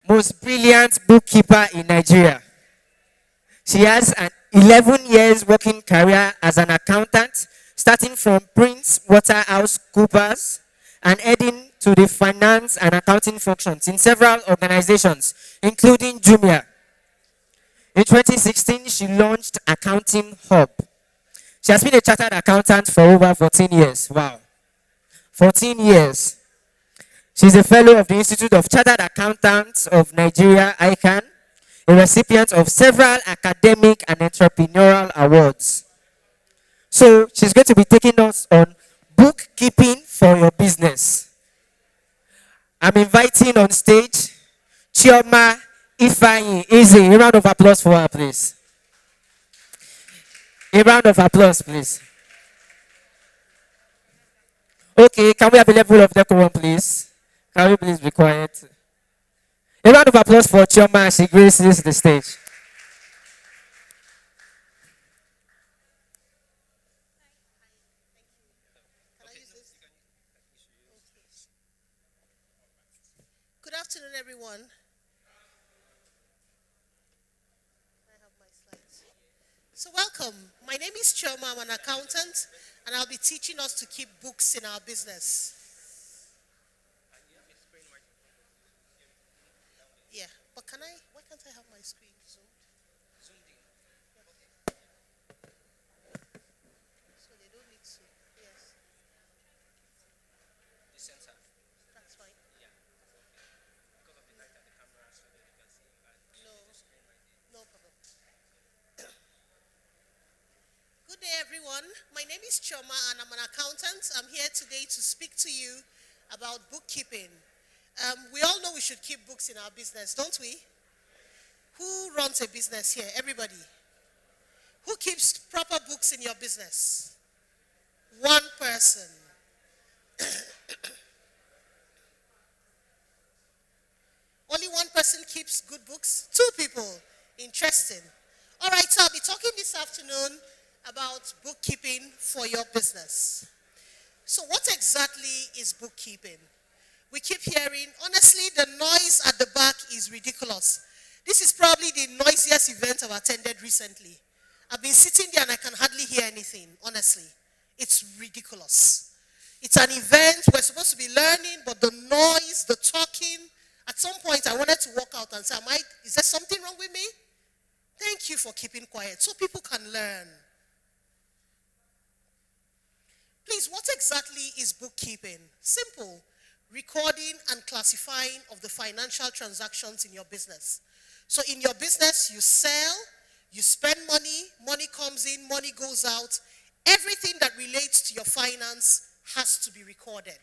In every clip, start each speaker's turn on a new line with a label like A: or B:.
A: most brilliant bookkeeper in Nigeria. She has an 11 years working career as an accountant, starting from Prince Waterhouse Coopers and heading to the finance and accounting functions in several organizations, including Jumia. In 2016, she launched Accountinghub. She has been a chartered accountant for over 14 years. Wow. 14 years. She's a fellow of the Institute of Chartered Accountants of Nigeria, ICANN, a recipient of several academic and entrepreneurial awards. So she's going to be taking us on bookkeeping for your business. I'm inviting on stage Chioma Ifeanyi-Eze. A round of applause for her, please. A round of applause, please. Okay, can we have a level of decorum, please? Can we please be quiet? A round of applause for Chioma as she graces the stage.
B: Good afternoon, everyone. I have my slides. So welcome. My name is Chioma. I'm an accountant, and I'll be teaching us to keep books in our business. Yeah, but why can't I have my screen zoomed? So they don't need to, yes. That's fine. No problem. Good day, everyone. My name is Chioma, and I'm an accountant. I'm here today to speak to you about bookkeeping. We all know we should keep books in our business, don't we? Who runs a business here? Everybody. Who keeps proper books in your business? One person. Only one person keeps good books? Two people. Interesting. All right, so I'll be talking this afternoon about bookkeeping for your business. So what exactly is bookkeeping? We keep hearing, honestly, the noise at the back is ridiculous. This is probably the noisiest event I've attended recently. I've been sitting there and I can hardly hear anything, honestly. It's ridiculous. It's an event, we're supposed to be learning, but the noise, the talking, at some point I wanted to walk out and say, is there something wrong with me? Thank you for keeping quiet so people can learn. Please, what exactly is bookkeeping? Simple. Recording and classifying of the financial transactions in your business. So in your business, you sell, you spend money, money comes in, money goes out. Everything that relates to your finance has to be recorded.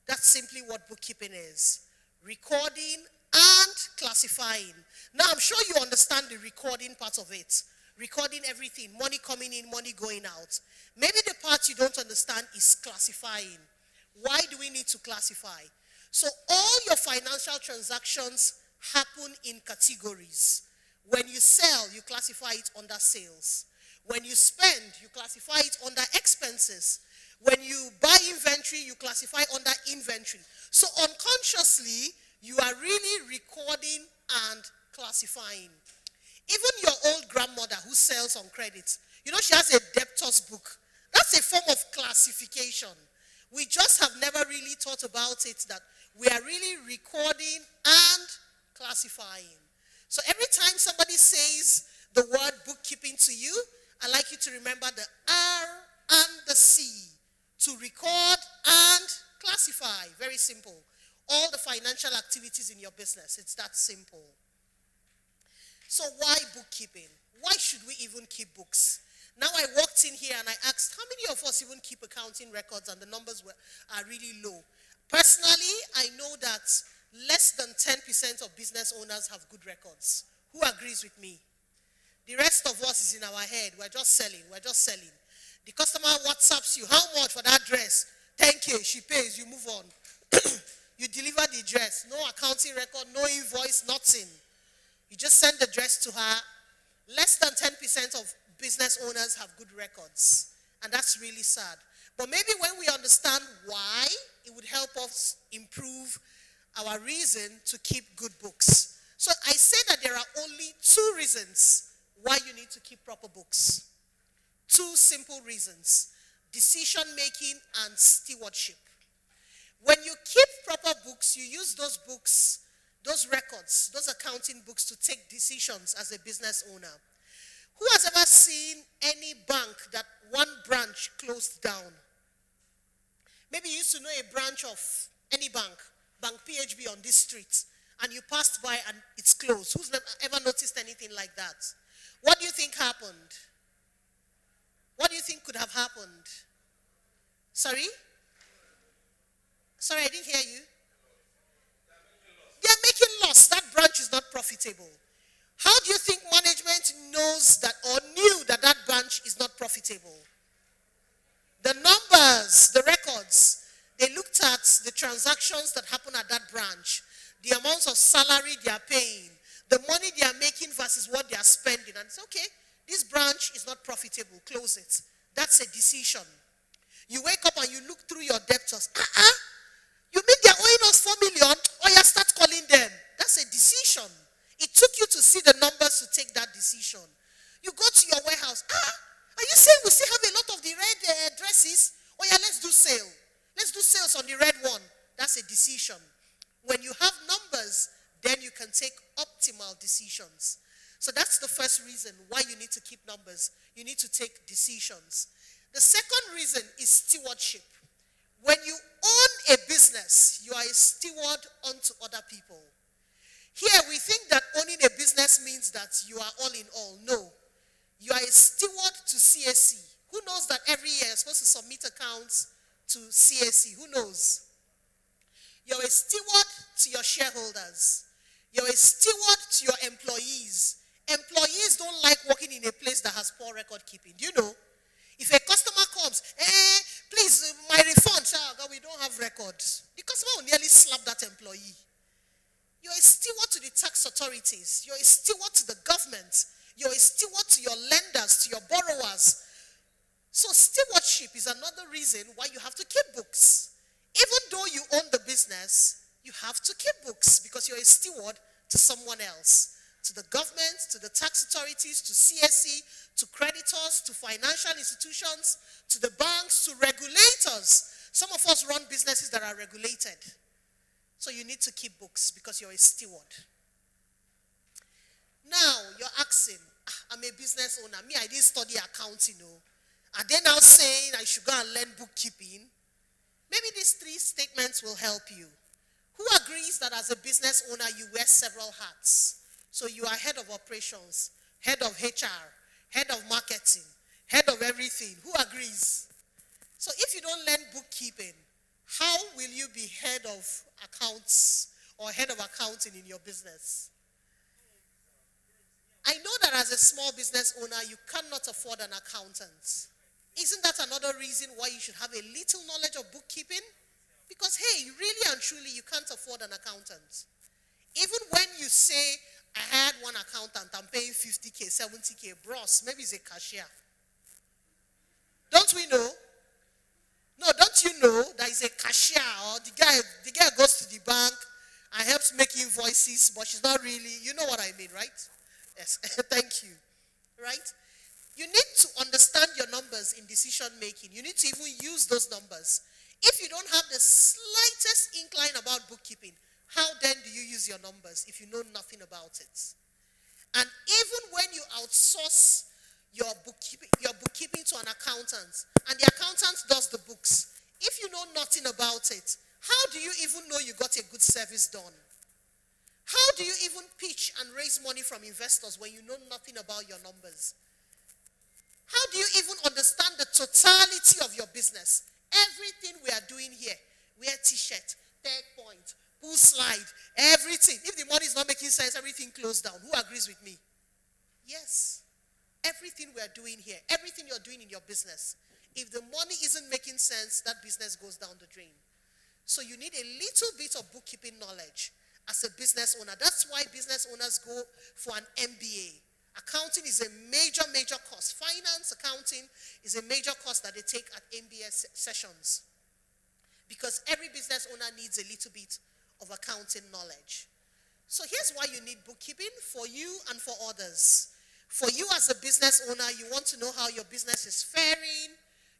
B: That's simply what bookkeeping is. Recording and classifying. Now, I'm sure you understand the recording part of it. Recording everything, money coming in, money going out. Maybe the part you don't understand is classifying. Why do we need to classify? So all your financial transactions happen in categories. When you sell, you classify it under sales. When you spend, you classify it under expenses. When you buy inventory, you classify under inventory. So unconsciously, you are really recording and classifying. Even your old grandmother who sells on credit, she has a debtor's book. That's a form of classification. We just have never really thought about it, that we are really recording and classifying. So every time somebody says the word bookkeeping to you, I like you to remember the R and the C, to record and classify. Very simple. All the financial activities in your business, it's that simple. So why bookkeeping? Why should we even keep books? Now I walked in here and I asked, how many of us even keep accounting records, and the numbers are really low? Personally, I know that less than 10% of business owners have good records. Who agrees with me? The rest of us is in our head. We're just selling. The customer WhatsApps you, how much for that dress? 10K, she pays, you move on. You deliver the dress, no accounting record, no invoice, nothing. You just send the dress to her. Less than 10% of business owners have good records, and that's really sad. But maybe when we understand why, it would help us improve our reason to keep good books. So I say that there are only two reasons why you need to keep proper books. Two simple reasons: decision making and stewardship. When you keep proper books, you use those books, those records, those accounting books to take decisions as a business owner. Who has ever seen any bank that one branch closed down? Maybe you used to know a branch of any bank, Bank PHB on this street, and you passed by and it's closed. Who's ever noticed anything like that? What do you think happened? What do you think could have happened? Sorry? Sorry, I didn't hear you. They are making loss. That branch is not profitable. How do you think management knows that or knew that that branch is not profitable? The numbers, the records, they looked at the transactions that happen at that branch, the amounts of salary they are paying, the money they are making versus what they are spending. And it's okay, this branch is not profitable, close it. That's a decision. You wake up and you look through your debtors. You mean they're owing us 4 million? Or you start calling them. That's a decision. It took you to see the numbers to take that decision. You go to your warehouse. Are you saying we still have a lot of the red dresses? Oh yeah, let's do sale. Let's do sales on the red one. That's a decision. When you have numbers, then you can take optimal decisions. So that's the first reason why you need to keep numbers. You need to take decisions. The second reason is stewardship. When you own a business, you are a steward unto other people. Here we think that owning a business means that you are all in all. No. You are a steward to CAC. Who knows that every year you're supposed to submit accounts to CAC? Who knows? You're a steward to your shareholders. You're a steward to your employees. Employees don't like working in a place that has poor record keeping. Do you know? If a customer comes, please, my refund, God, we don't have records. The customer will nearly slap that employee. You're a steward to the tax authorities. You're a steward to the government. You're a steward to your lenders, to your borrowers. So stewardship is another reason why you have to keep books. Even though you own the business, you have to keep books because you're a steward to someone else. To the government, to the tax authorities, to CSE, to creditors, to financial institutions, to the banks, to regulators. Some of us run businesses that are regulated. So you need to keep books because you're a steward. Now, you're asking, I'm a business owner. Me, I didn't study accounting. Are they now saying I should go and learn bookkeeping? Maybe these three statements will help you. Who agrees that as a business owner, you wear several hats? So you are head of operations, head of HR, head of marketing, head of everything. Who agrees? So if you don't learn bookkeeping, how will you be head of accounts or head of accounting in your business? I know that as a small business owner, you cannot afford an accountant. Isn't that another reason why you should have a little knowledge of bookkeeping? Because, hey, really and truly, you can't afford an accountant. Even when you say, I had one accountant, I'm paying 50K, 70K, bros, maybe he's a cashier. Don't we know? No, don't you know that he's a cashier or the guy goes to the bank and helps make invoices, but she's not really, you know what I mean, right? Yes, thank you. Right? You need to understand your numbers in decision making. You need to even use those numbers. If you don't have the slightest incline about bookkeeping, how then do you use your numbers if you know nothing about it? And even when you outsource your bookkeeping to an accountant, and the accountant does the books, if you know nothing about it, how do you even know you got a good service done? How do you even pitch and raise money from investors when you know nothing about your numbers? How do you even understand the totality of your business? Everything we are doing here, wear t-shirt, Techpoint, pull slide, everything. If the money is not making sense, everything closed down. Who agrees with me? Yes. Everything we are doing here, everything you're doing in your business, if the money isn't making sense, that business goes down the drain. So you need a little bit of bookkeeping knowledge as a business owner. That's why business owners go for an MBA. Accounting is a major, major course. Finance, accounting is a major course that they take at MBA sessions. Because every business owner needs a little bit of accounting knowledge. So here's why you need bookkeeping for you and for others. For you as a business owner, you want to know how your business is faring,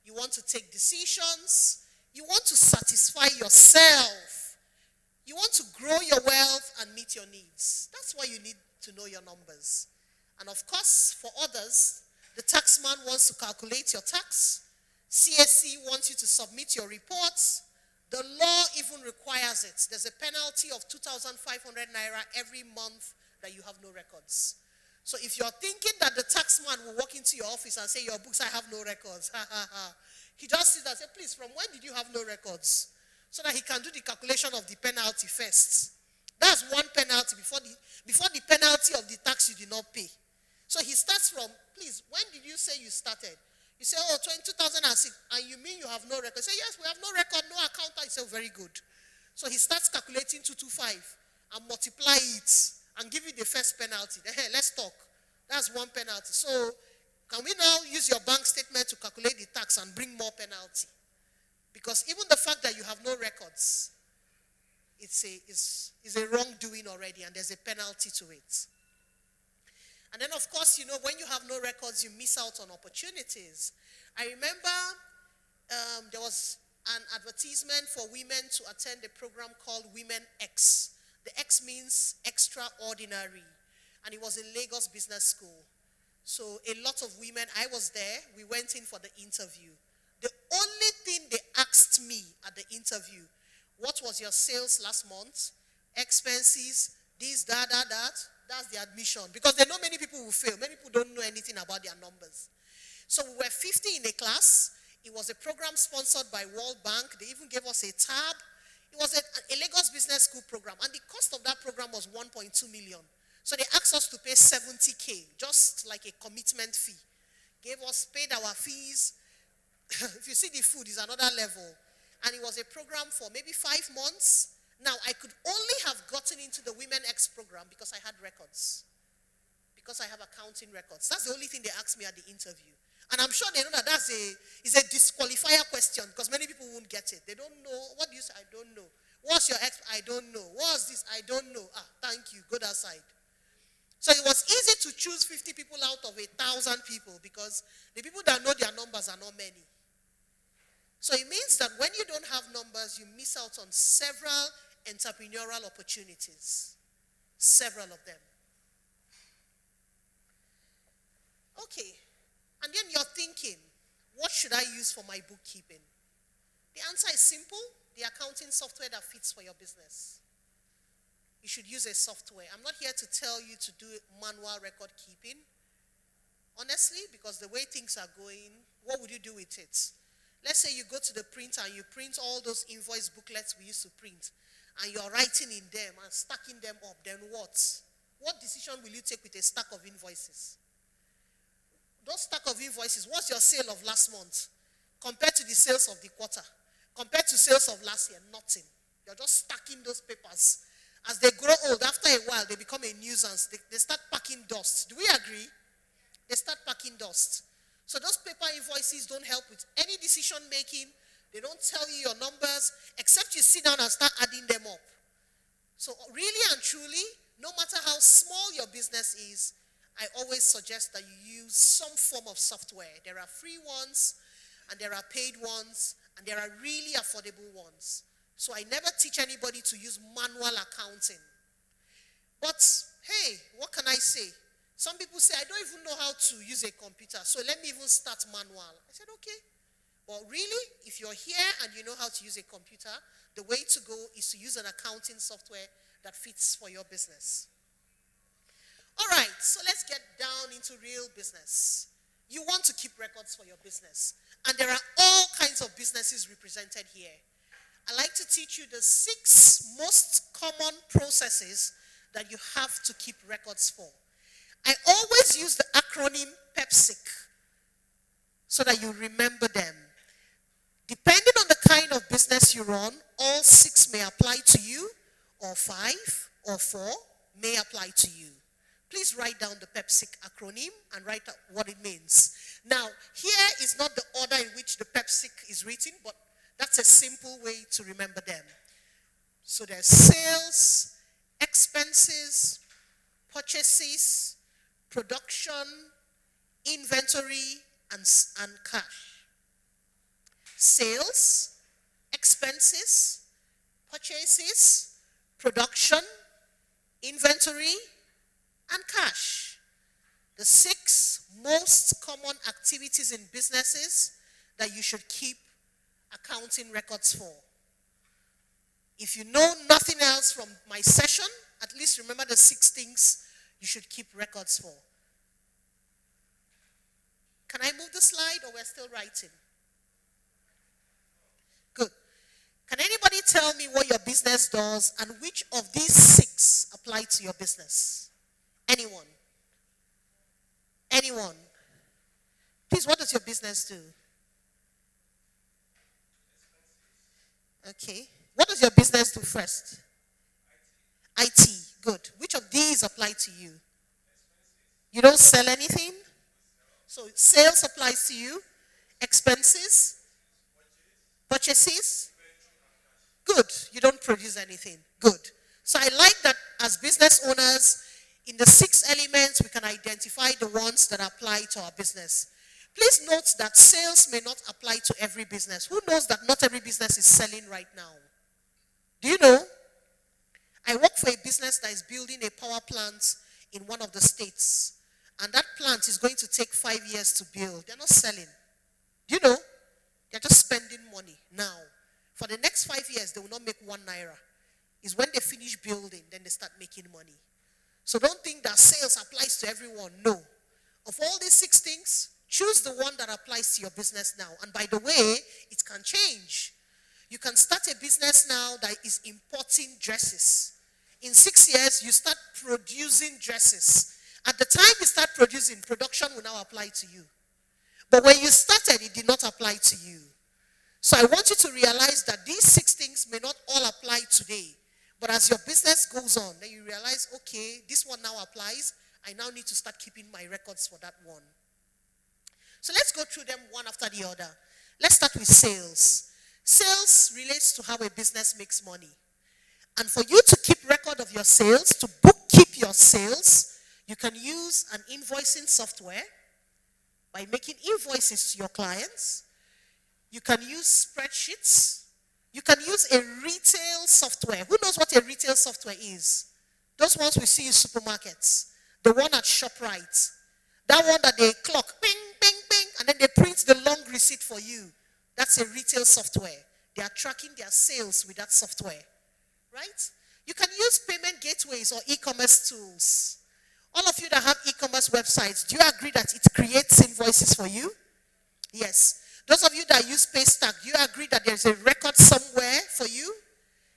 B: you want to take decisions, you want to satisfy yourself, you want to grow your wealth and meet your needs. That's why you need to know your numbers. And of course, for others, the taxman wants to calculate your tax, CSC wants you to submit your reports, the law even requires it. There's a penalty of 2,500 naira every month that you have no records. So if you're thinking that the taxman will walk into your office and say, your books, I have no records, he just sits and says, please, from when did you have no records? So that he can do the calculation of the penalty first. That's one penalty before the penalty of the tax you did not pay. So he starts from, please, when did you say you started? You say, 2006, and you mean you have no record? Say, yes, we have no record, no accountant. You say, very good. So he starts calculating 225 and multiply it and give you the first penalty. Then, hey, let's talk. That's one penalty. So can we now use your bank statement to calculate the tax and bring more penalty? Because even the fact that you have no records, it's a wrongdoing already, and there's a penalty to it. And then, of course, when you have no records, you miss out on opportunities. I remember there was an advertisement for women to attend a program called Women X. The X means extraordinary. And it was in Lagos Business School. So a lot of women, I was there, we went in for the interview. The only thing they asked me at the interview, what was your sales last month? Expenses, this, that. That's the admission. Because they know many people will fail. Many people don't know anything about their numbers. So we were 50 in a class. It was a program sponsored by World Bank. They even gave us a tab. It was a Lagos Business School program. And the cost of that program was 1.2 million. So they asked us to pay 70K, just like a commitment fee. Paid our fees. If you see the food, it's another level. And it was a program for maybe 5 months. Now, I could only have gotten into the Women X program because I had records. Because I have accounting records. That's the only thing they asked me at the interview. And I'm sure they know that is a disqualifier question because many people won't get it. They don't know. What do you say? I don't know. What's your ex? I don't know. What's this? I don't know. Thank you. Go that side. So it was easy to choose 50 people out of 1,000 people because the people that know their numbers are not many. So it means that when you don't have numbers, you miss out on several entrepreneurial opportunities. Several of them. Okay. And then you're thinking, what should I use for my bookkeeping? The answer is simple. The accounting software that fits for your business. You should use a software. I'm not here to tell you to do manual record keeping. Honestly, because the way things are going, what would you do with it? Let's say you go to the printer and you print all those invoice booklets we used to print, and you're writing in them and stacking them up. Then what? What decision will you take with a stack of invoices? Those stack of invoices, what's your sale of last month? Compared to the sales of the quarter. Compared to sales of last year, nothing. You're just stacking those papers. As they grow old, after a while, they become a nuisance. They start packing dust. Do we agree? They start packing dust. So those paper invoices don't help with any decision making. They don't tell you your numbers, except you sit down and start adding them up. So really and truly, no matter how small your business is, I always suggest that you use some form of software. There are free ones, and there are paid ones, and there are really affordable ones. So I never teach anybody to use manual accounting. But hey, what can I say? Some people say, I don't even know how to use a computer, so let me even start manual. I said, okay. But really, if you're here and you know how to use a computer, the way to go is to use an accounting software that fits for your business. All right, so let's get down into real business. You want to keep records for your business. And there are all kinds of businesses represented here. I like to teach you the 6 most common processes that you have to keep records for. I always use the acronym PEPSIC so that you remember them. Depending on the kind of business you run, all 6 may apply to you, or 5 or 4 may apply to you. Please write down the PEPSIC acronym and write out what it means. Now, here is not the order in which the PEPSIC is written, but that's a simple way to remember them. So there's sales, expenses, purchases, production, inventory, and cash. Sales, expenses, purchases, production, inventory, and cash. The 6 most common activities in businesses that you should keep accounting records for. If you know nothing else from my session, at least remember the 6 things you should keep records for. Can I move the slide or we're still writing? Good. Can anybody tell me what your business does and which of these 6 apply to your business? Anyone? Anyone? Please, what does your business do? Okay. What does your business do first? IT. Good. Which of these apply to you? You don't sell anything? So sales applies to you. Expenses? Purchases? Good. You don't produce anything. Good. So I like that as business owners, in the 6 elements, we can identify the ones that apply to our business. Please note that sales may not apply to every business. Who knows that not every business is selling right now? Do you know? I work for a business that is building a power plant in one of the states. And that plant is going to take 5 years to build. They're not selling. Do you know? They're just spending money now. For the next 5 years, they will not make 1 naira. It's when they finish building, then they start making money. So don't think that sales applies to everyone. No. Of all these 6 things, choose the one that applies to your business now. And by the way, it can change. You can start a business now that is importing dresses. In 6 years, you start producing dresses. At the time you start producing, production will now apply to you. But when you started, it did not apply to you. So I want you to realize that these 6 things may not all apply today. But as your business goes on, then you realize, okay, this one now applies. I now need to start keeping my records for that one. So let's go through them one after the other. Let's start with sales. Sales relates to how a business makes money. And for you to keep record of your sales, to bookkeep your sales, you can use an invoicing software by making invoices to your clients. You can use spreadsheets. You can use a retail software. Who knows what a retail software is? Those ones we see in supermarkets. The one at ShopRite. That one that they clock, bing, bing, bing, and then they print the long receipt for you. That's a retail software. They are tracking their sales with that software. Right? You can use payment gateways or e-commerce tools. All of you that have e-commerce websites, do you agree that it creates invoices for you? Yes. Those of you that use Paystack, do you agree that there's a record somewhere for you?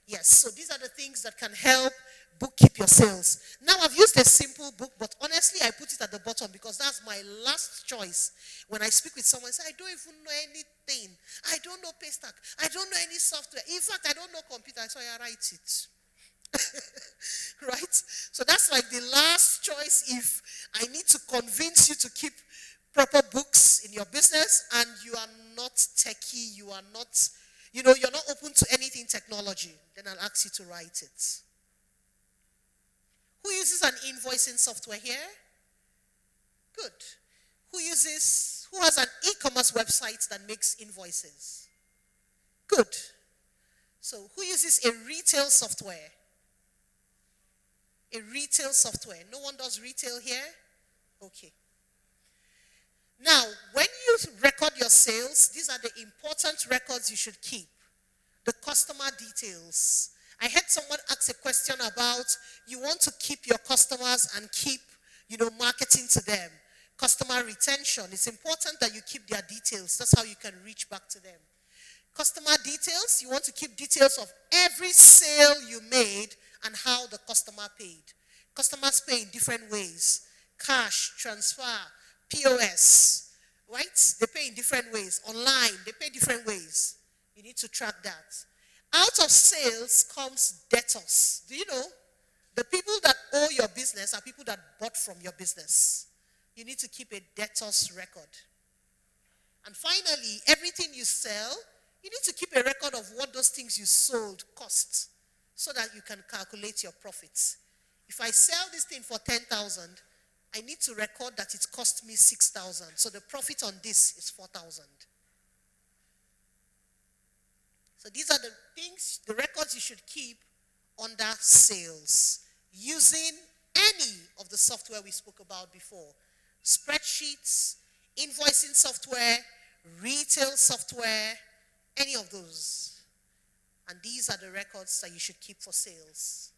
B: Yes. So these are the things that can help bookkeep your sales. Now I've used a simple book, but honestly I put it at the bottom because that's my last choice. When I speak with someone, I say, I don't even know anything. I don't know Paystack. I don't know any software. In fact, I don't know computer, so I write it. Right? So that's like the last choice if I need to convince you to keep proper books in your business and you are not techie, you are not, you're not open to anything technology, then I'll ask you to write it. Who uses an invoicing software here? Good. Who has an e-commerce website that makes invoices? Good. So who uses a retail software? A retail software. No one does retail here? Okay. Now, when you record your sales, these are the important records you should keep. The customer details. I heard someone ask a question about you want to keep your customers and keep, marketing to them. Customer retention. It's important that you keep their details. That's how you can reach back to them. Customer details. You want to keep details of every sale you made and how the customer paid. Customers pay in different ways. Cash, transfer, POS, right? They pay in different ways. Online, they pay different ways. You need to track that. Out of sales comes debtors. Do you know? The people that owe your business are people that bought from your business. You need to keep a debtors record. And finally, everything you sell, you need to keep a record of what those things you sold cost. so that you can calculate your profits. If I sell this thing for 10,000, I need to record that it cost me 6,000. So the profit on this is 4,000. So these are the things, the records you should keep under sales using any of the software we spoke about before. Spreadsheets, invoicing software, retail software, any of those. And these are the records that you should keep for sales.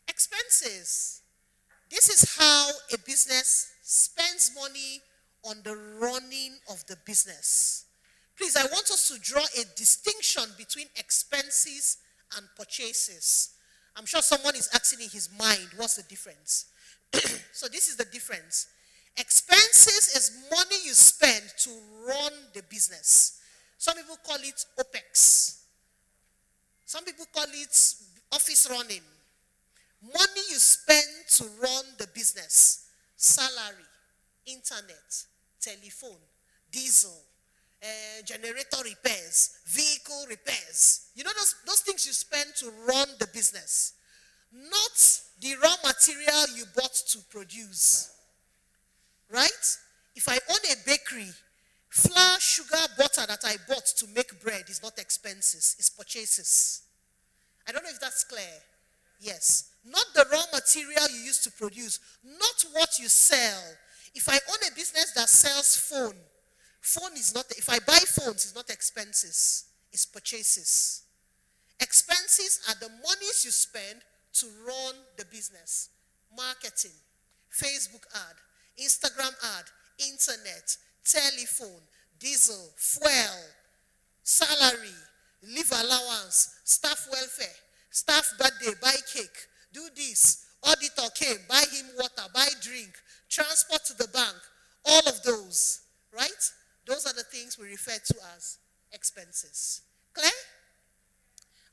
B: Expenses. This is how a business spends money on the running of the business. Please, I want us to draw a distinction between expenses and purchases. I'm sure someone is asking in his mind, what's the difference? So this is the difference. Expenses is money you spend to run the business. Some people call it OPEX. Some people call it office running. Money you spend to run the business. Salary, internet, telephone, diesel, generator repairs, vehicle repairs. You know those things you spend to run the business. Not the raw material you bought to produce. Right? If I own a bakery, flour, sugar, butter that I bought to make bread is not expenses, it's purchases. I don't know if that's clear. Yes. Not the raw material you use to produce, not what you sell. If I own a business that sells phone is not, if I buy phones, it's not expenses, it's purchases. Expenses are the monies you spend to run the business. Marketing, Facebook ad, Instagram ad, internet, telephone, diesel, fuel, salary, leave allowance, staff welfare, staff birthday, buy cake, do this, auditor came, buy him water, buy drink, transport to the bank, all of those, right? Those are the things we refer to as expenses. Clear?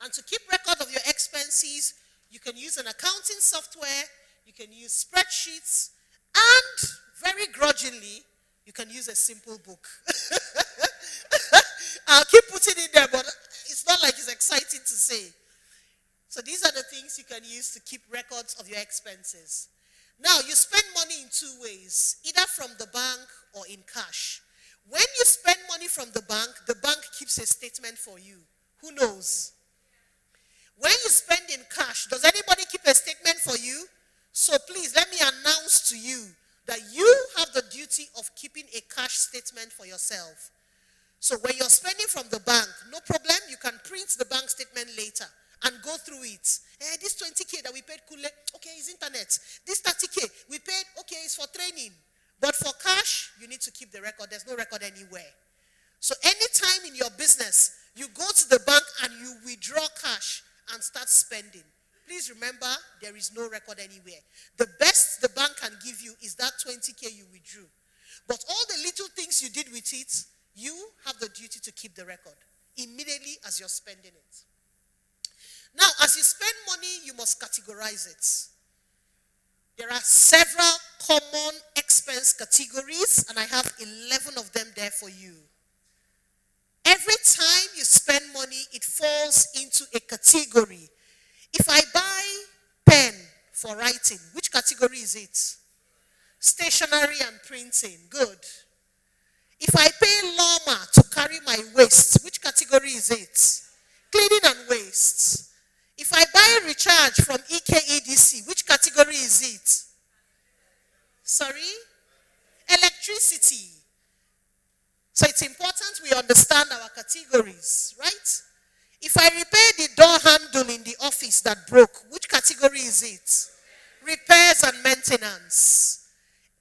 B: And to keep record of your expenses, you can use an accounting software, you can use spreadsheets, and very grudgingly, you can use a simple book. I'll keep putting it there, but it's not like it's exciting to say. So these are the things you can use to keep records of your expenses. Now, you spend money in two ways, either from the bank or in cash. When you spend money from the bank keeps a statement for you. Who knows? When you spend in cash, does anybody keep a statement for you? So please, let me announce to you that you have the duty of keeping a cash statement for yourself. So when you're spending from the bank, no problem, you can print the bank statement later and go through it. This 20K that we paid, okay, it's internet. This 30K we paid, okay, it's for training. But for cash, you need to keep the record. There's no record anywhere. So anytime in your business, you go to the bank and you withdraw cash and start spending. Please remember, there is no record anywhere. The best the bank can give you is that 20K you withdrew. But all the little things you did with it, you have the duty to keep the record immediately as you're spending it. Now, as you spend money, you must categorize it. There are several common expense categories, and I have 11 of them there for you. Every time you spend money, it falls into a category. If I buy pen for writing, which category is it? Stationery and printing. Good. If I pay Loma to carry my waste, which category is it? Cleaning and waste. If I buy recharge from EKEDC, which category is it? Sorry? Electricity. So it's important we understand our categories, right? If I repair the door handle in the office that broke, which category is it? Repairs and maintenance.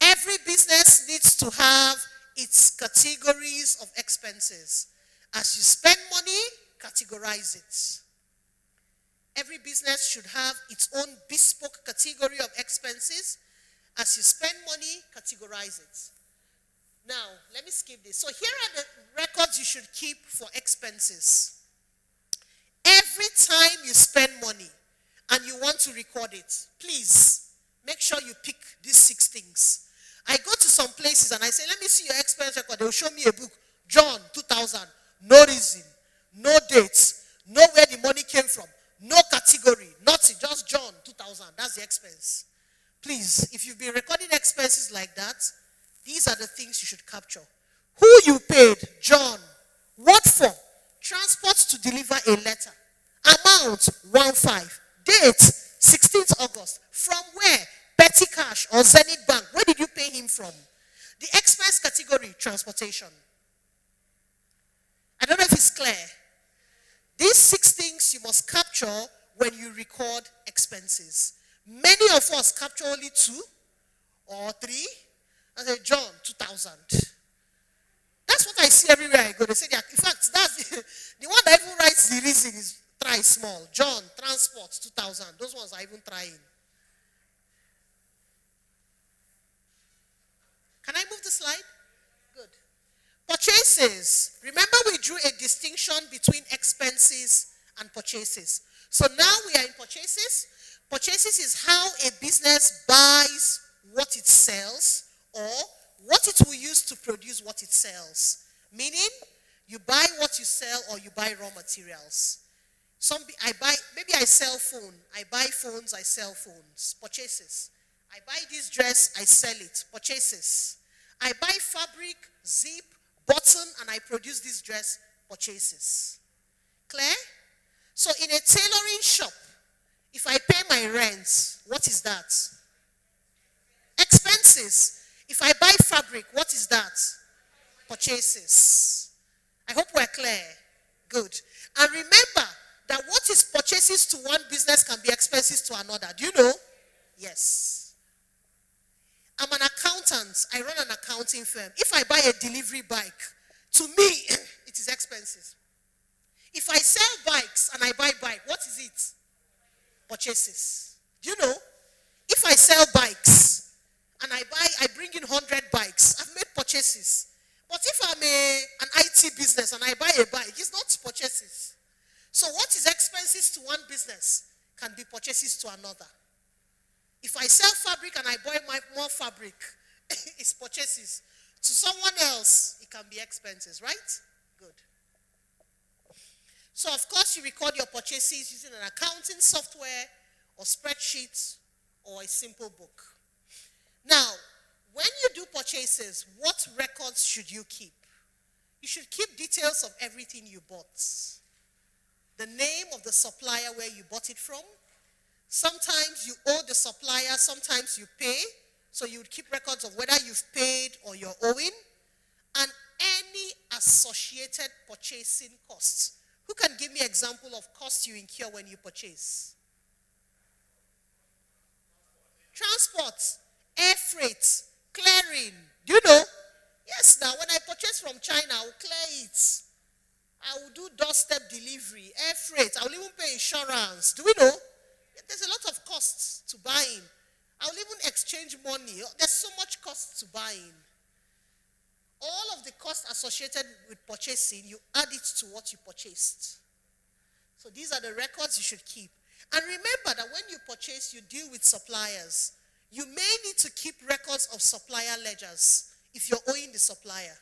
B: Every business needs to have its categories of expenses. As you spend money, categorize it. Every business should have its own bespoke category of expenses. As you spend money, categorize it. Now, let me skip this. So here are the records you should keep for expenses. Every time you spend money and you want to record it, please make sure you pick these 6 things. I go to some places and I say, let me see your expense record. They will show me a book, John 2000, no reason, no dates, know where the money came from, no category, nothing, just John 2000. That's the expense. Please, if you've been recording expenses like that, these are the things you should capture. Who you paid, John. What for? Transport to deliver a letter. Amount, 15. Date, 16th August. From where? Petty cash or Zenith Bank. Where did you pay him from? The expense category, transportation. I don't know if it's clear. These 6 things you must capture when you record expenses. Many of us capture only 2 or 3. I say, John, 2000. That's what I see everywhere I go. They say, in fact, that's the one that even writes the reason is try small. John, transport, 2000. Those ones are even trying. Can I move the slide? Good. Purchases. Remember we drew a distinction between expenses and purchases. So now we are in purchases. Purchases is how a business buys what it sells or what it will use to produce what it sells. Meaning, you buy what you sell or you buy raw materials. Maybe I sell phone. I buy phones, I sell phones. Purchases. I buy this dress, I sell it. Purchases. I buy fabric, zip, button, and I produce this dress. Purchases. Clear? So in a tailoring shop, if I pay my rent, what is that? Expenses. If I buy fabric, what is that? Purchases. I hope we're clear. Good. And remember that what is purchases to one business can be expenses to another. Do you know? Yes. I'm an accountant. I run an accounting firm. If I buy a delivery bike, to me, it is expenses. If I sell bikes and I buy bike, what is it? Purchases. Do you know? If I sell bikes and I bring in 100 bikes, I've made purchases. But if I'm an IT business and I buy a bike, it's not purchases. So what is expenses to one business can be purchases to another. If I sell fabric and I buy more fabric, it's purchases. To someone else, it can be expenses, right? Good. So of course you record your purchases using an accounting software or spreadsheet or a simple book. Now, when you do purchases, what records should you keep? You should keep details of everything you bought. The name of the supplier where you bought it from. Sometimes you owe the supplier, sometimes you pay. So you would keep records of whether you've paid or you're owing. And any associated purchasing costs. Who can give me an example of costs you incur when you purchase? Transport, air freight, clearing. Do you know? Yes, now when I purchase from China, I will clear it. I will do doorstep delivery, air freight. I will even pay insurance. Do we know? There's a lot of costs to buying. I will even exchange money. There's so much cost to buying. All of the costs associated with purchasing, you add it to what you purchased. So these are the records you should keep. And remember that when you purchase, you deal with suppliers. You may need to keep records of supplier ledgers if you're owing the supplier.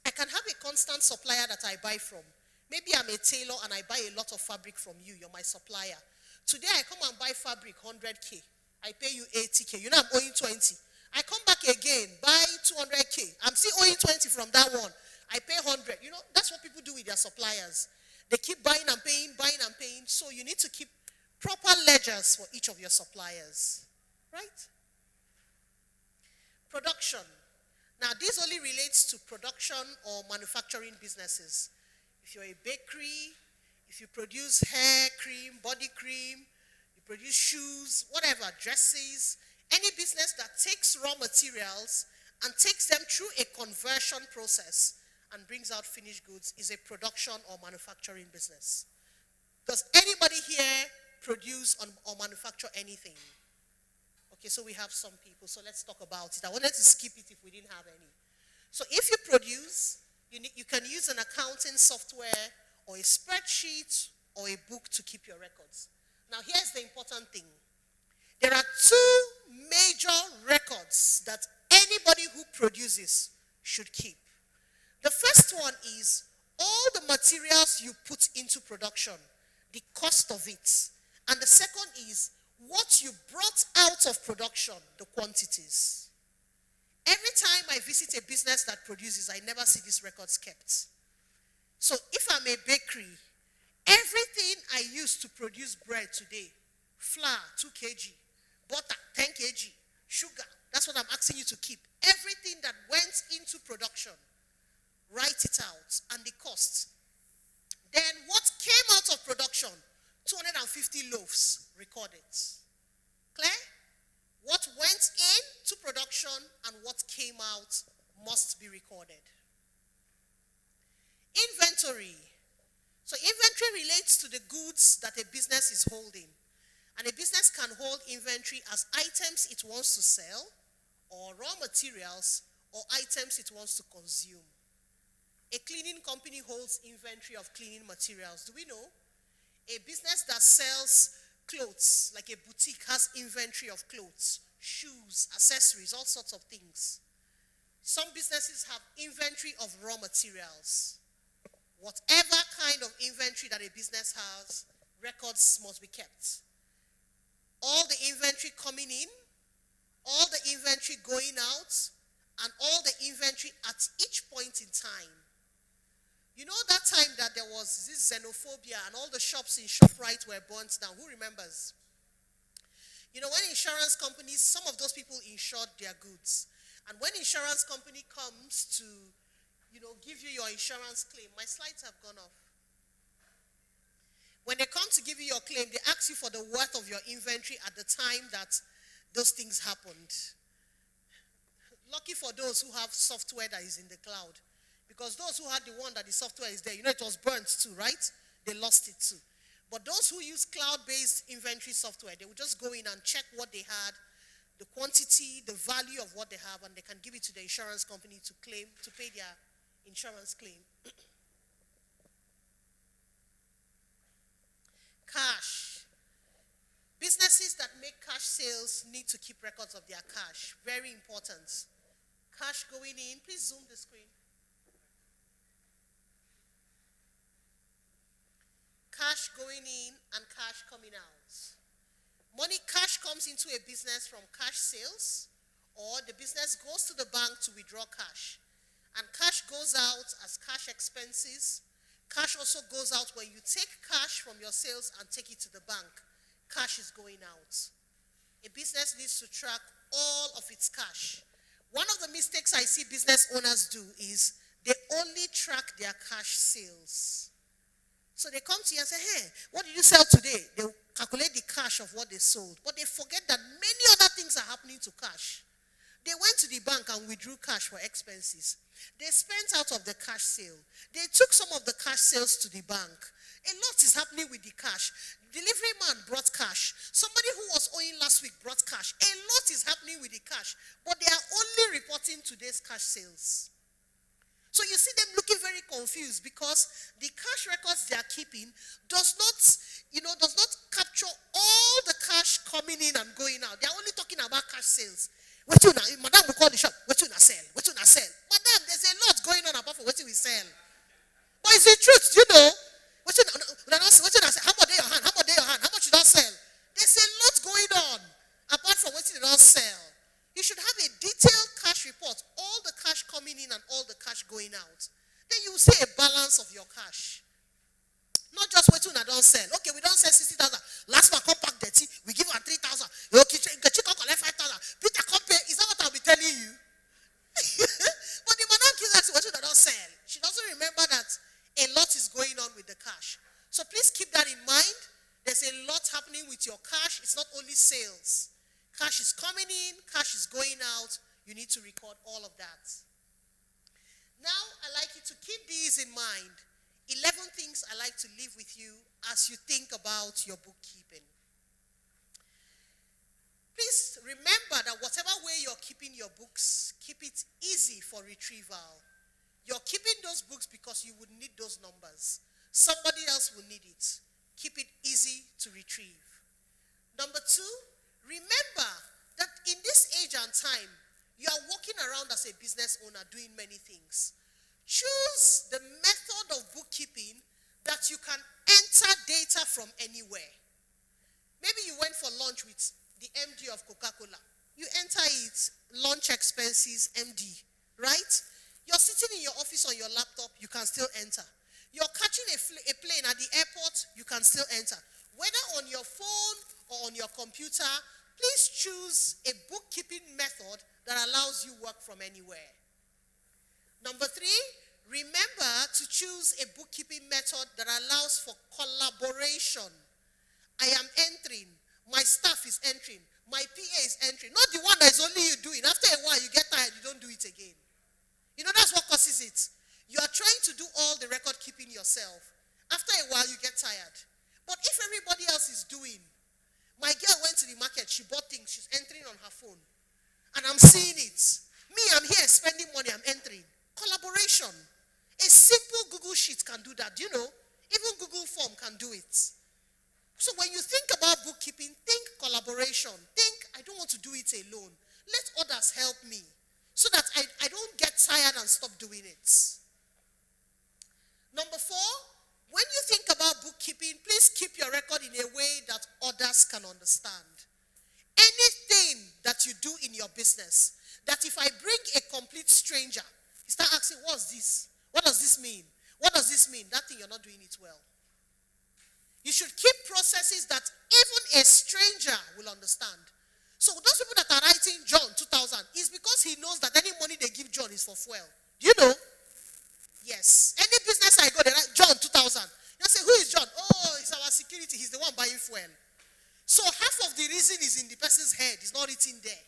B: I can have a constant supplier that I buy from. Maybe I'm a tailor and I buy a lot of fabric from you. You're my supplier. Today I come and buy fabric, 100K. I pay you 80K. You know I'm owing 20. I come back again, buy 200K. I'm still owing 20 from that one. I pay 100. You know, that's what people do with their suppliers. They keep buying and paying, buying and paying. So you need to keep proper ledgers for each of your suppliers. Right? Production. Now, this only relates to production or manufacturing businesses. If you're a bakery, if you produce hair cream, body cream, you produce shoes, whatever, dresses, any business that takes raw materials and takes them through a conversion process and brings out finished goods is a production or manufacturing business. Does anybody here produce or manufacture anything? Okay, so we have some people, so let's talk about it. I wanted to skip it if we didn't have any. So if you produce, you can use an accounting software or a spreadsheet or a book to keep your records. Now here's the important thing. There are two major records that anybody who produces should keep. The first one is all the materials you put into production, the cost of it. And the second is what you brought out of production, the quantities. Every time I visit a business that produces, I never see these records kept. So if I'm a bakery, everything I use to produce bread today, flour 2 kg, butter 10 kg, sugar, that's what I'm asking you to keep. Everything that went into production, write it out, and the cost. Then what came out of production, 250 loaves, record it. Clear? What went into production and what came out must be recorded. Inventory. So inventory relates to the goods that a business is holding. And a business can hold inventory as items it wants to sell, or raw materials, or items it wants to consume. A cleaning company holds inventory of cleaning materials. Do we know? A business that sells clothes, like a boutique, has inventory of clothes, shoes, accessories, all sorts of things. Some businesses have inventory of raw materials. Whatever kind of inventory that a business has, records must be kept. All the inventory coming in, all the inventory going out, and all the inventory at each point in time. You know that time that there was this xenophobia and all the shops in ShopRite were burnt down? Who remembers? You know, when insurance companies, some of those people insured their goods. And when insurance company comes to, give you your insurance claim, my slides have gone off. When they come to give you your claim, they ask you for the worth of your inventory at the time that those things happened. Lucky for those who have software that is in the cloud. Because those who had the one that the software is there, it was burnt too, right? They lost it too. But those who use cloud-based inventory software, they will just go in and check what they had, the quantity, the value of what they have, and they can give it to the insurance company to claim, to pay their insurance claim. Cash. Businesses that make cash sales need to keep records of their cash. Very important. Cash going in. Please zoom the screen. Cash going in and cash coming out. Cash comes into a business from cash sales, or the business goes to the bank to withdraw cash. And cash goes out as cash expenses. Cash also goes out when you take cash from your sales and take it to the bank. Cash is going out. A business needs to track all of its cash. One of the mistakes I see business owners do is they only track their cash sales. So they come to you and say, hey, what did you sell today? They calculate the cash of what they sold. But they forget that many other things are happening to cash. They went to the bank and withdrew cash for expenses. They spent out of the cash sale. They took some of the cash sales to the bank. A lot is happening with the cash. Delivery man brought cash. Somebody who was owing last week brought cash. A lot is happening with the cash. But they are only reporting today's cash sales. So you see them looking very confused because the cash records they are keeping does not capture all the cash coming in and going out. They are only talking about cash sales. Madam will call the shop. What you not sell? What you not sell? Madam, there's a lot going on apart from what we sell. But it's the truth, What you not sell? How much your hand? How much your hand? How much you don't sell? There's a lot going on apart from what you don't sell. You should have a detailed cash report, all the cash coming in and all the cash going out. Then you will see a balance of your cash. Not just what you don't sell. Okay, we don't sell 60,000. Last one, come pack dirty. We give her 3,000. Okay, chicken collect 5,000. Peter, come pay. Is that what I'll be telling you? But the madam gives her what you don't sell. She doesn't remember that a lot is going on with the cash. So please keep that in mind. There's a lot happening with your cash. It's not only sales. Cash is coming in, cash is going out. You need to record all of that. Now, I'd like you to keep these in mind. 11 things I like to leave with you as you think about your bookkeeping. Please remember that whatever way you're keeping your books, keep it easy for retrieval. You're keeping those books because you would need those numbers. Somebody else will need it. Keep it easy to retrieve. Number 2, remember that in this age and time, you are walking around as a business owner doing many things. Choose the method of that you can enter data from anywhere. Maybe you went for lunch with the MD of Coca-Cola. You enter it, lunch expenses, MD, right? You're sitting in your office on your laptop, you can still enter. You're catching a plane at the airport, you can still enter. Whether on your phone or on your computer, please choose a bookkeeping method that allows you work from anywhere. Number 3, remember to choose a bookkeeping method that allows for collaboration. I am entering, my staff is entering, my PA is entering. Not the one that is only you doing. After a while, you get tired, you don't do it again. You know, that's what causes it. You are trying to do all the record keeping yourself. After a while, you get tired. But if everybody else is doing, my girl went to the market, she bought things, she's entering on her phone. And I'm seeing it. Me, I'm here spending money, I'm entering. Collaboration. A simple Google Sheet can do that. You know, even Google Form can do it. So when you think about bookkeeping, think collaboration. Think, I don't want to do it alone. Let others help me so that I don't get tired and stop doing it. Number 4, when you think about bookkeeping, please keep your record in a way that others can understand. Anything that you do in your business, that if I bring a complete stranger, you start asking, what's this? What does this mean? What does this mean? That thing, you're not doing it well. You should keep processes that even a stranger will understand. So those people that are writing John 2000 is because he knows that any money they give John is for fuel. Do you know? Yes. Any business I go, they write John 2000. You say, who is John? Oh, it's our security. He's the one buying fuel. So half of the reason is in the person's head. It's not written there.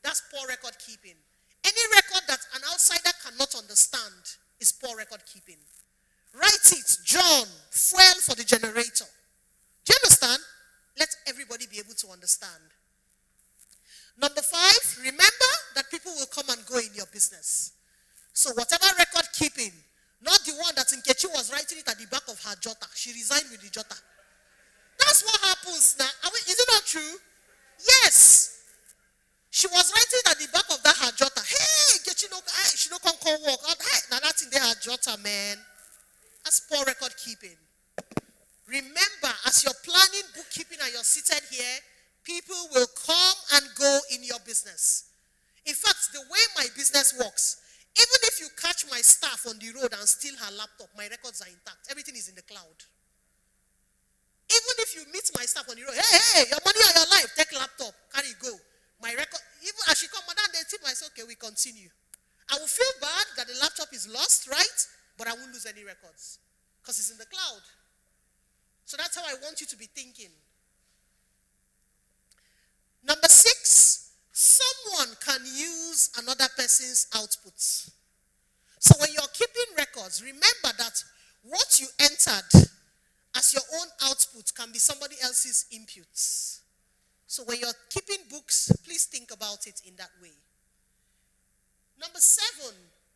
B: That's poor record keeping. Any record that an outsider cannot understand is poor record keeping. Write it, John, fuel for the generator. Do you understand? Let everybody be able to understand. Number 5, remember that people will come and go in your business. So whatever record keeping, not the one that Nkechi was writing it at the back of her jotter. She resigned with the jotter. That's what happens now. Is it not true? Yes. She was writing at the back of that her jotter. Hey, Nkechi, she no come work. Hey, now that's in there her jotter, man. That's poor record keeping. Remember, as you're planning bookkeeping and you're seated here, people will come and go in your business. In fact, the way my business works, even if you catch my staff on the road and steal her laptop, my records are intact. Everything is in the cloud. Even if you meet my staff on the road, hey, your money or your life, take laptop, carry go. My record, even as she come, madam, they tip myself, okay, we continue. I will feel bad that the laptop is lost, right? But I won't lose any records because it's in the cloud. So that's how I want you to be thinking. Number 6, someone can use another person's outputs. So when you're keeping records, remember that what you entered as your own output can be somebody else's inputs. So when you're keeping books, please think about it in that way. Number 7,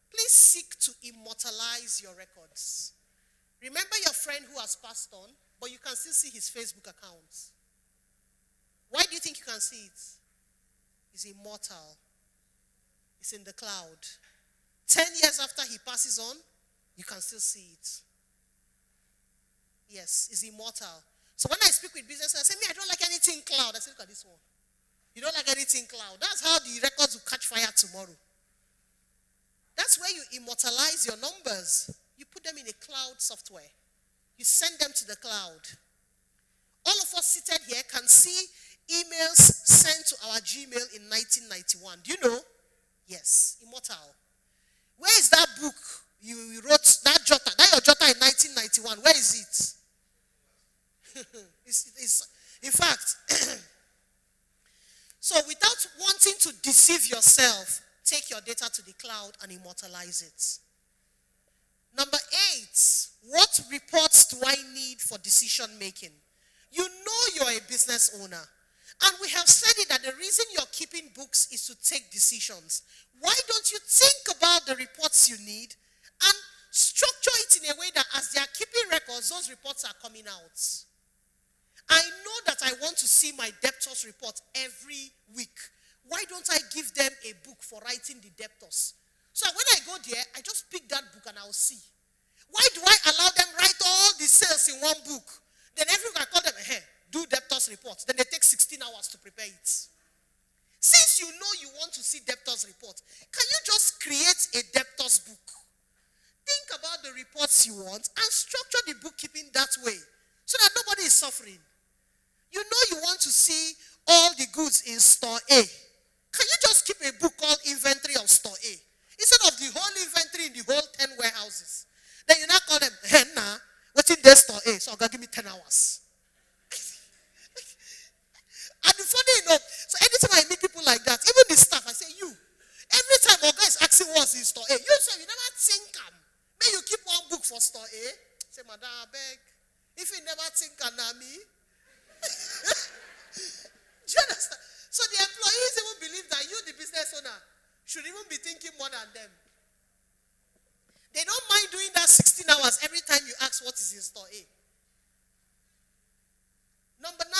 B: please seek to immortalize your records. Remember your friend who has passed on, but you can still see his Facebook accounts. Why do you think you can see it? He's immortal. It's in the cloud. 10 years after he passes on, you can still see it. Yes, he's immortal. So when I speak with business, I say, I don't like anything cloud. I say, look at this one. You don't like anything cloud. That's how the records will catch fire tomorrow. That's where you immortalize your numbers. You put them in a cloud software. You send them to the cloud. All of us seated here can see emails sent to our Gmail in 1991. Do you know? Yes, immortal. Where is that book you wrote, that jotter, that your jotter in 1991? Where is it? In fact, so without wanting to deceive yourself, take your data to the cloud and immortalize it. Number 8, what reports do I need for decision making? You know you're a business owner. And we have said it that the reason you're keeping books is to take decisions. Why don't you think about the reports you need and structure it in a way that as they are keeping records, those reports are coming out? I know that I want to see my debtors report every week. Why don't I give them a book for writing the debtors? So when I go there, I just pick that book and I'll see. Why do I allow them write all the sales in one book. Then everyone, I call them, hey, do debtors reports. Then they take 16 hours to prepare it. Since you know you want to see debtors report, can you just create a debtors book? Think about the reports you want and structure the bookkeeping that way so that nobody is suffering. You know you want to see all the goods in store A. Can you just keep a book called Inventory of Store A instead of the whole inventory in the whole 10 warehouses? Then you now call them, hey, nah, what's in their store A? So I'm going to give me 10 hours. And the funny enough, so anytime I meet people like that, even the staff, I say, you, every time a guy is asking what's in store A, you say, you never think them. May you keep one book for store A? Say, madam, I beg. If you never think me. Do you understand? So the employees even believe that you, the business owner, should even be thinking more than them. They don't mind doing that 16 hours every time you ask what is in store A. Number 9,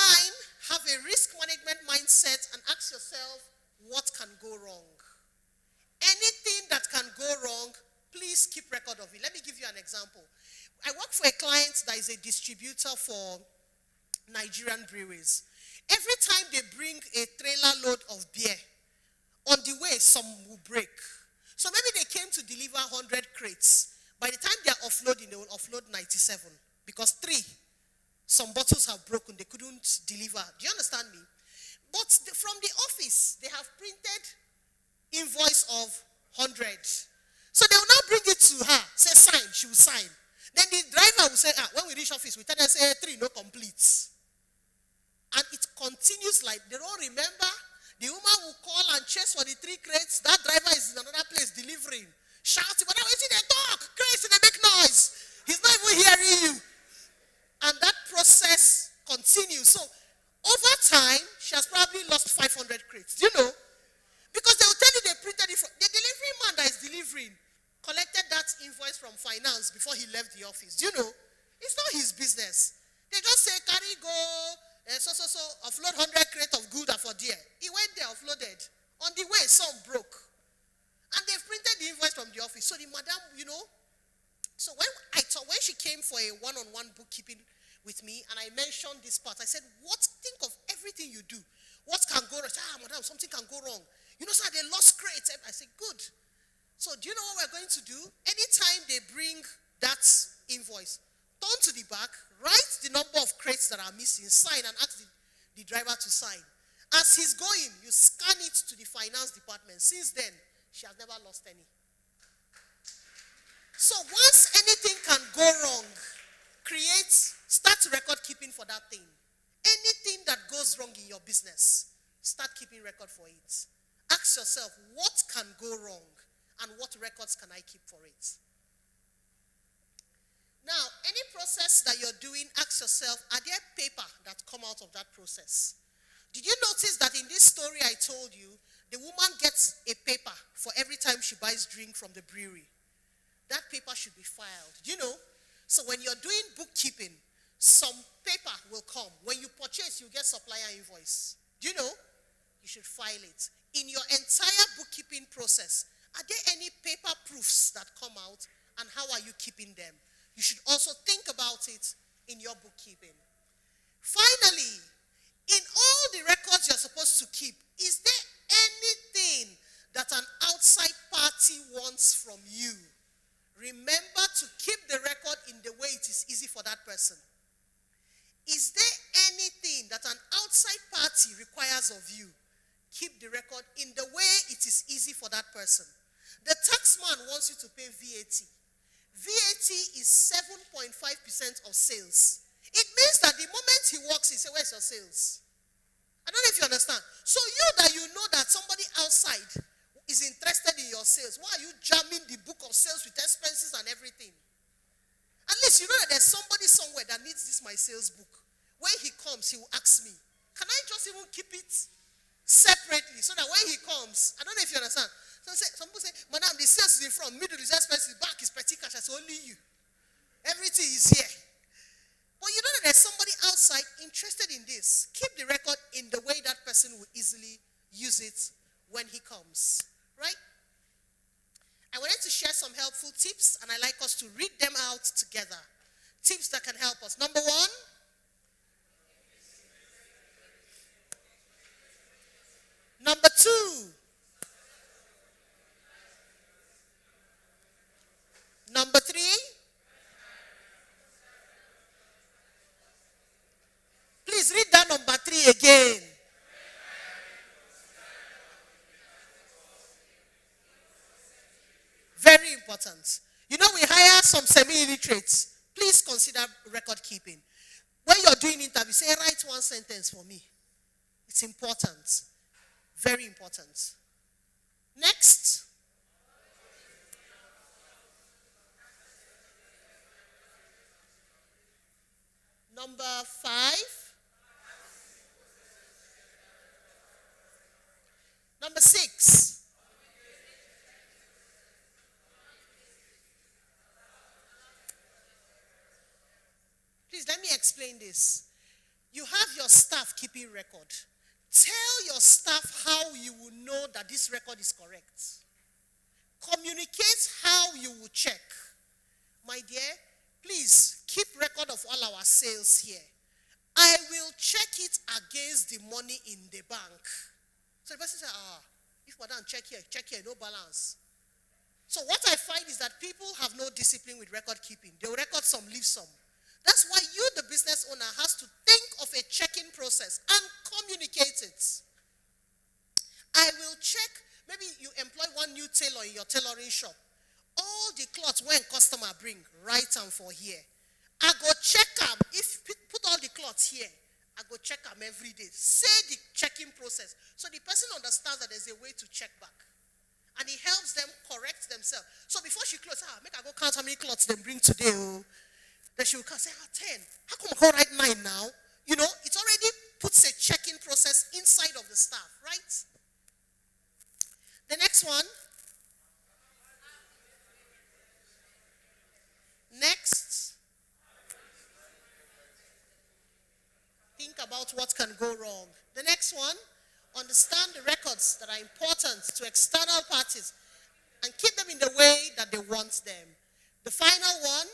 B: have a risk management mindset and ask yourself, what can go wrong? Anything that can go wrong, please keep record of it. Let me give you an example. I work for a client that is a distributor for Nigerian breweries. Every time they bring a trailer load of beer, on the way, some will break. So maybe they came to deliver 100 crates. By the time they are offloading, they will offload 97 because 3. Some bottles have broken. They couldn't deliver. Do you understand me? But from the office, they have printed invoice of 100. So they will now bring it to her. Say, sign. She will sign. Then the driver will say, when we reach office, we tell them, say, 3, no complete. And it continues like they don't remember. The woman will call and chase for the 3 crates. That driver is in another place delivering. Shouting, but now it's in the talk. Crates, they make noise. He's not even hearing you. And that process continues. So, over time, she has probably lost 500 crates. Do you know? Because they will tell you they printed it from the delivery man that is delivering collected that invoice from finance before he left the office. Do you know? It's not his business. They just say, carry go, offload 100 crates of good for there. He went there, offloaded. On the way, some broke. And they've printed the invoice from the office. So the madam, so when she came for a one-on-one bookkeeping with me, and I mentioned this part, I said, think of everything you do. What can go wrong? Madam, something can go wrong. Sir, they lost crates. I said, good. So do you know what we're going to do? Anytime they bring that invoice, turn to the back, write the number of crates that are missing, sign, and ask the driver to sign. As he's going, you scan it to the finance department. Since then, she has never lost any. So once anything can go wrong, start record keeping for that thing. Anything that goes wrong in your business, start keeping record for it. Ask yourself, what can go wrong and what records can I keep for it? Now, any process that you're doing, ask yourself, are there paper that come out of that process? Did you notice that in this story I told you, the woman gets a paper for every time she buys drink from the brewery? That paper should be filed. Do you know? So when you're doing bookkeeping, some paper will come. When you purchase, you get supplier invoice. Do you know? You should file it. In your entire bookkeeping process, are there any paper proofs that come out, and how are you keeping them? You should also think about it in your bookkeeping. Finally, in all the records you're supposed to keep, is there anything that an outside party wants from you? Remember to keep the record in the way it is easy for that person. Is there anything that an outside party requires of you? Keep the record in the way it is easy for that person. The taxman wants you to pay VAT. VAT is 7.5% of sales. It means that the moment he walks in, he says, where's your sales? I don't know if you understand. So you know that somebody outside is interested in your sales. Why are you jamming the book of sales with expenses and everything? At least you know that there's somebody somewhere that needs this, my sales book. When he comes, he will ask me, can I just even keep it separately so that when he comes, I don't know if you understand. Some people say, madam, the sales is in front, middle is expenses, back is petty cash. I say, only you. Everything is here. But you know that there's somebody outside interested in this. Keep the record in the way that person will easily use it when he comes. Right? I wanted to share some helpful tips, and I like us to read them out together. tips that can help us. Number one, number two, number three. Please read that number three again. Very important. You know, we hire some semi-illiterates. Please consider record keeping. When you're doing interview, say, write one sentence for me. It's important. Very important. Next. Number five. Number six. Please let me explain this. You have your staff keeping record. Tell your staff how you will know that this record is correct. Communicate how you will check. My dear, please keep record of all our sales here. I will check it against the money in the bank. So the person says, if madam check here, no balance. So what I find is that people have no discipline with record keeping. They will record some, leave some. That's why you, the business owner, has to think of a checking process and communicate it. I will check, maybe you employ one new tailor in your tailoring shop. All the cloths when customer bring, write them for here. I go check them. If put all the cloths here, I go check them every day. Say the checking process. So the person understands that there's a way to check back. And it helps them correct themselves. So before she close, make I go count how many cloths they bring today. Oh. Then she will come say, 10. How come I go write 9 now? You know, it already puts a checking process inside of the staff, right? The next one. Next. Think about what can go wrong. The next one. Understand the records that are important to external parties and keep them in the way that they want them. The final one.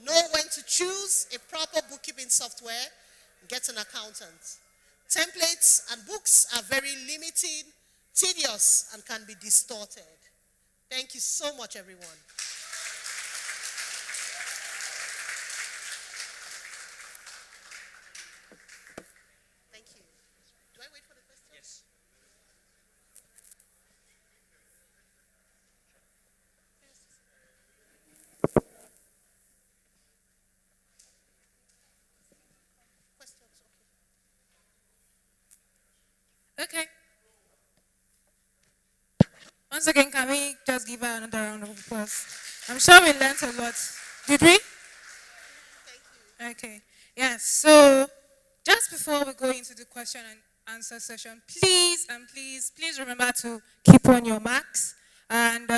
B: Know when to choose a proper bookkeeping software and get an accountant. Templates and books are very limited, tedious, and can be distorted. Thank you so much, everyone. Thank you. Do I wait for the question?
A: Yes.
C: Okay. Once again, can we just give her another round of applause? I'm sure we learned a lot. Did we?
B: Thank you.
C: Okay. Yes. So just before we go into the question and answer session, please remember to keep on your marks. And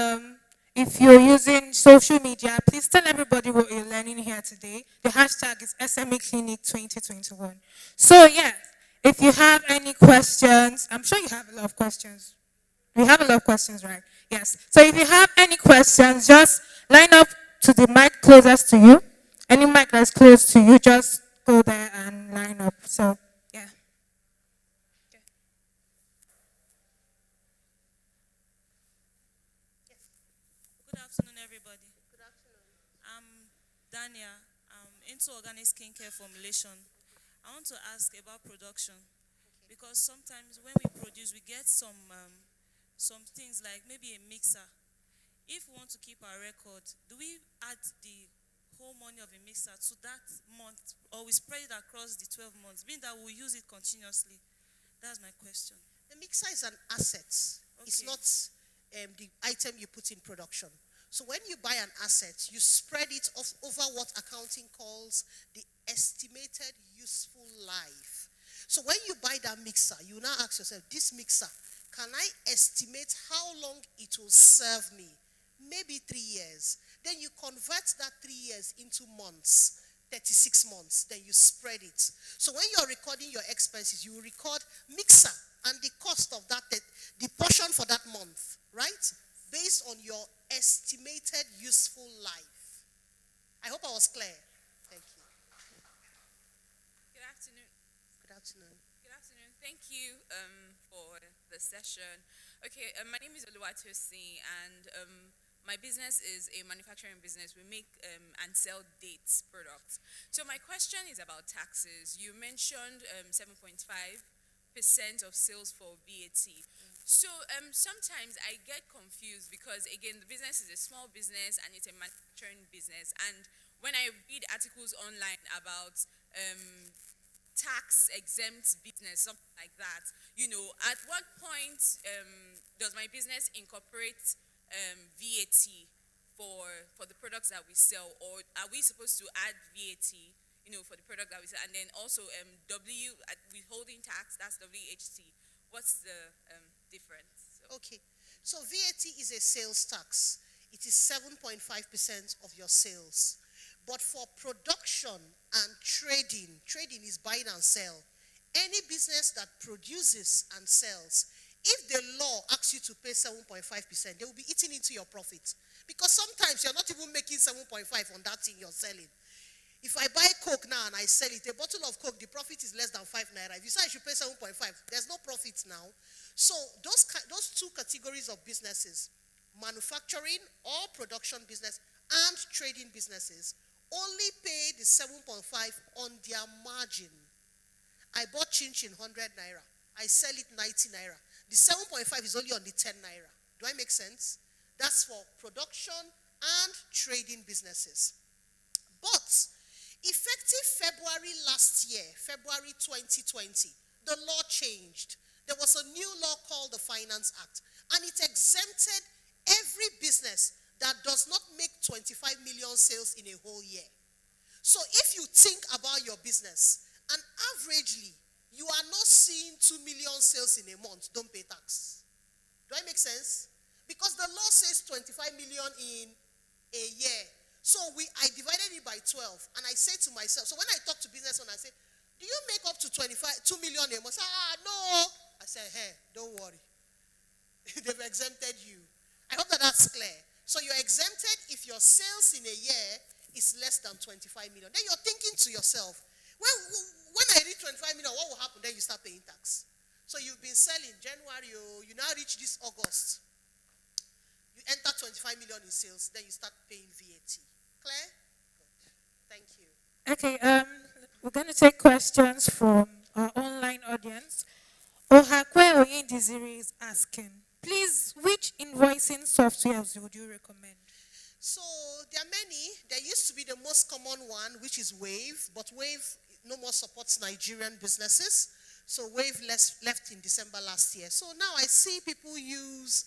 C: if you're using social media, please tell everybody what you're learning here today. The hashtag is SME Clinic 2021. So yeah, if you have any questions, I'm sure you have a lot of questions. We have a lot of questions, right? Yes. So if you have any questions, just line up to the mic closest to you. Any mic that's close to you, just go there and line up. So, yeah. Okay.
D: Good afternoon, everybody.
B: Good afternoon.
D: I'm Dania. I'm into organic skincare formulation. I want to ask about production because sometimes when we produce, we get some things like maybe a mixer. If we want to keep our record, do we add the whole money of a mixer to that month, or we spread it across the 12 months, meaning that we'll use it continuously? That's my question.
B: The mixer is an asset. It's
D: Okay.
B: not the item you put in production. So when you buy an asset, you spread it over what accounting calls the estimated useful life. So when you buy that mixer, you now ask yourself, this mixer, can I estimate how long it will serve me? Maybe 3 years. Then you convert that 3 years into months, 36 months. Then you spread it. So when you're recording your expenses, you will record mixer and the cost of that, the portion for that month, right? Based on your estimated useful life. I hope I was clear. Thank you.
E: Good afternoon.
B: Good afternoon.
E: Good afternoon. Thank you for the session. Okay, my name is Oluwatosi, and my business is a manufacturing business. We make and sell dates products. So my question is about taxes. You mentioned 7.5% of sales for VAT. So sometimes I get confused because, again, the business is a small business and it's a manufacturing business. And when I read articles online about tax exempt business, something like that, at what point does my business incorporate VAT for the products that we sell, or are we supposed to add VAT, for the product that we sell? And then also withholding tax, that's WHT. What's the difference?
B: Okay. So VAT is a sales tax. It is 7.5% of your sales. But for production and trading is buying and sell. Any business that produces and sells, if the law asks you to pay 7.5%, they will be eating into your profits. Because sometimes you're not even making 7.5 on that thing you're selling. If I buy Coke now and I sell it, a bottle of Coke, the profit is less than 5 naira. If you say I should pay 7.5, there's no profit now. So those two categories of businesses, manufacturing or production business and trading businesses, only pay the 7.5 on their margin. I bought chin-chin 100 naira. I sell it 90 naira. The 7.5 is only on the 10 naira. Do I make sense? That's for production and trading businesses. But effective February last year, February 2020, the law changed. There was a new law called the Finance Act, and it exempted every business that does not make 25 million sales in a whole year. So if you think about your business, and averagely, you are not seeing 2 million sales in a month, don't pay tax. Do I make sense? Because the law says 25 million in a year. So I divided it by 12, and I say to myself, so when I talk to business owners, I say, do you make up to 2 million a month? No. I say, hey, don't worry. They've exempted you. I hope that's clear. So you're exempted if your sales in a year is less than 25 million. Then you're thinking to yourself, well, when I reach 25 million, what will happen? Then you start paying tax. So you've been selling January, you now reach this August. You enter 25 million in sales, then you start paying VAT. Clear? Good. Thank you.
C: Okay, we're going to take questions from our online audience. Ohakwe Oyindiziri is asking, please, which invoicing softwares would you recommend?
B: So there are many. There used to be the most common one, which is Wave, but Wave no more supports Nigerian businesses. So Wave left in December last year. So now I see people use,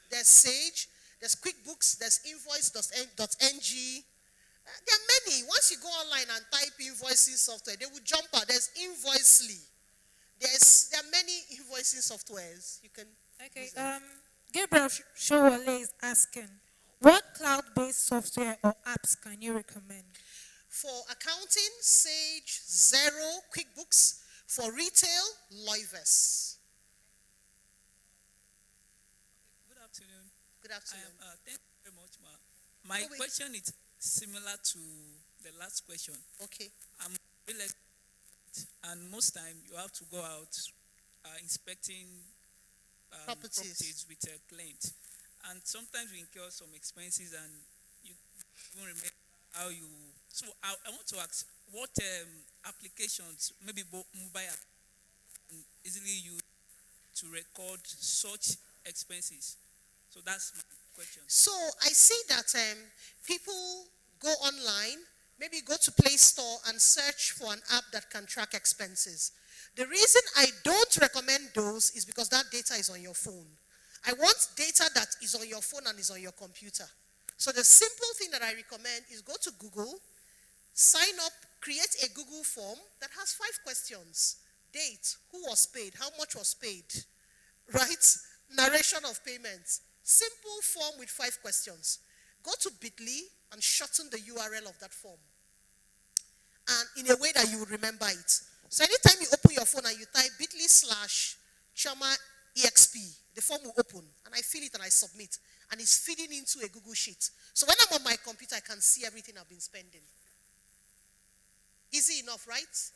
B: there's Sage, there's QuickBooks, there's Invoice.ng. There are many. Once you go online and type invoicing software, they will jump out. There's Invoicely. There are many invoicing softwares. You can.
C: Okay. Gabriel Showale is asking, what cloud-based software or apps can you recommend?
B: For accounting, Sage, Xero, QuickBooks. For retail, Loives.
F: Good afternoon.
B: Good afternoon.
F: Thank you very much, ma. My question is similar to the last question.
B: Okay.
F: I'm real estate, and most time you have to go out inspecting properties with a client, and sometimes we incur some expenses, and you don't remember how you. So I want to ask, what applications, maybe mobile app, can easily use to record such expenses? So that's my question.
B: So I see that people go online, maybe go to Play Store and search for an app that can track expenses. The reason I don't recommend those is because that data is on your phone. I want data that is on your phone and is on your computer. So the simple thing that I recommend is go to Google, sign up, create a Google form that has 5 questions. Date, who was paid, how much was paid, right? Narration of payments. Simple form with 5 questions. Go to Bitly and shorten the URL of that form. And in a way that you will remember it. So anytime you open your phone and you type bit.ly/Chioma EXP, the form will open. And I fill it and I submit. And it's feeding into a Google Sheet. So when I'm on my computer, I can see everything I've been spending. Easy enough, right?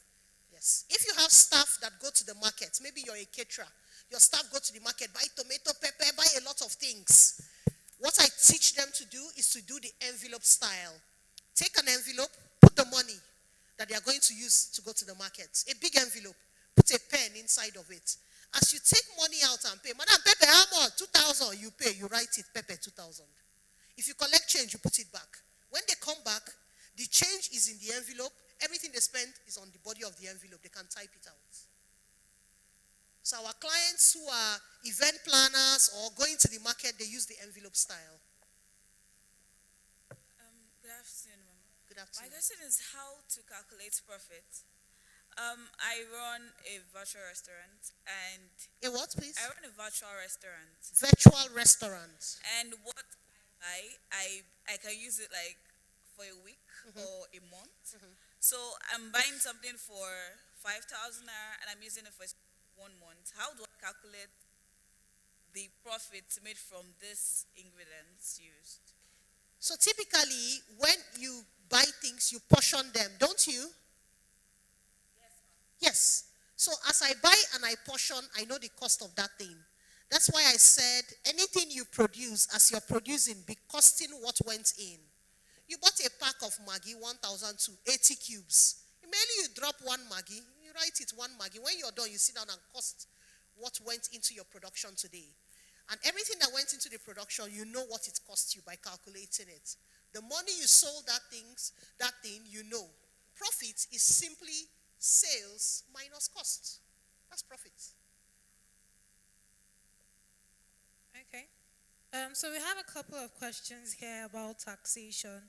B: Yes. If you have staff that go to the market, maybe you're a caterer, your staff go to the market, buy tomato, pepper, buy a lot of things. What I teach them to do is to do the envelope style. Take an envelope, put the money that they are going to use to go to the market. A big envelope, put a pen inside of it. As you take money out and pay, Madam Pepe, how much? 2,000, you pay, you write it, Pepe, 2,000. If you collect change, you put it back. When they come back, the change is in the envelope. Everything they spend is on the body of the envelope. They can type it out. So our clients who are event planners or going to the market, they use the envelope style.
D: Good afternoon, Mama.
B: Good afternoon.
D: My question is how to calculate profit. I run a virtual restaurant and...
B: A what, please?
D: I run a virtual restaurant.
B: Virtual restaurant.
D: And what I can use it like for a week or a month. So I'm buying something for 5,000 naira and I'm using it for 1 month. How do I calculate the profit made from these ingredients used?
B: So typically, when you buy things, you portion them, don't you? Yes. So as I buy and I portion, I know the cost of that thing. That's why I said anything you produce, as you're producing, be costing what went in. You bought a pack of Maggi, 1,080 cubes. Immediately you drop one Maggi, you write it one Maggi. When you're done, you sit down and cost what went into your production today. And everything that went into the production, you know what it cost you by calculating it. The money you sold that thing, you know. Profit is simply sales minus cost. That's profit.
C: Okay. So we have a couple of questions here about taxation.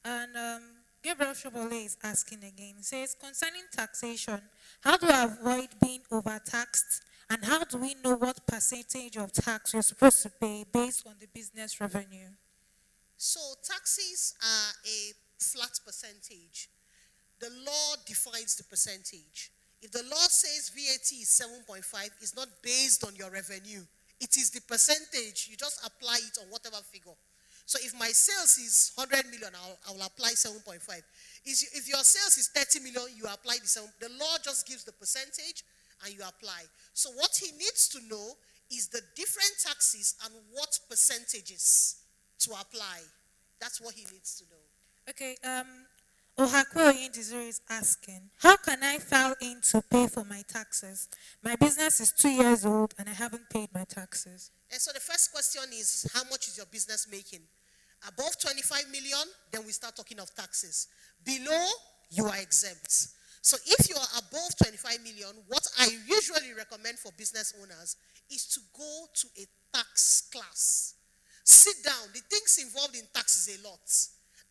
C: And Gabriel Shobole is asking again. He says, concerning taxation, how do I avoid being overtaxed? And how do we know what percentage of tax you're supposed to pay based on the business revenue?
B: So taxes are a flat percentage. The law defines the percentage. If the law says VAT is 7.5, it's not based on your revenue. It is the percentage. You just apply it on whatever figure. So if my sales is 100 million, I will apply 7.5. If your sales is 30 million, you apply the 7. The law just gives the percentage and you apply. So what he needs to know is the different taxes and what percentages to apply. That's what he needs to know.
C: Okay, Ohakwe Oyendizuri is asking, how can I file in to pay for my taxes? My business is 2 years old and I haven't paid my taxes.
B: And so the first question is, how much is your business making? Above 25 million, then we start talking of taxes. Below, you are exempt. So if you are above 25 million, what I usually recommend for business owners is to go to a tax class. Sit down. The things involved in tax is a lot.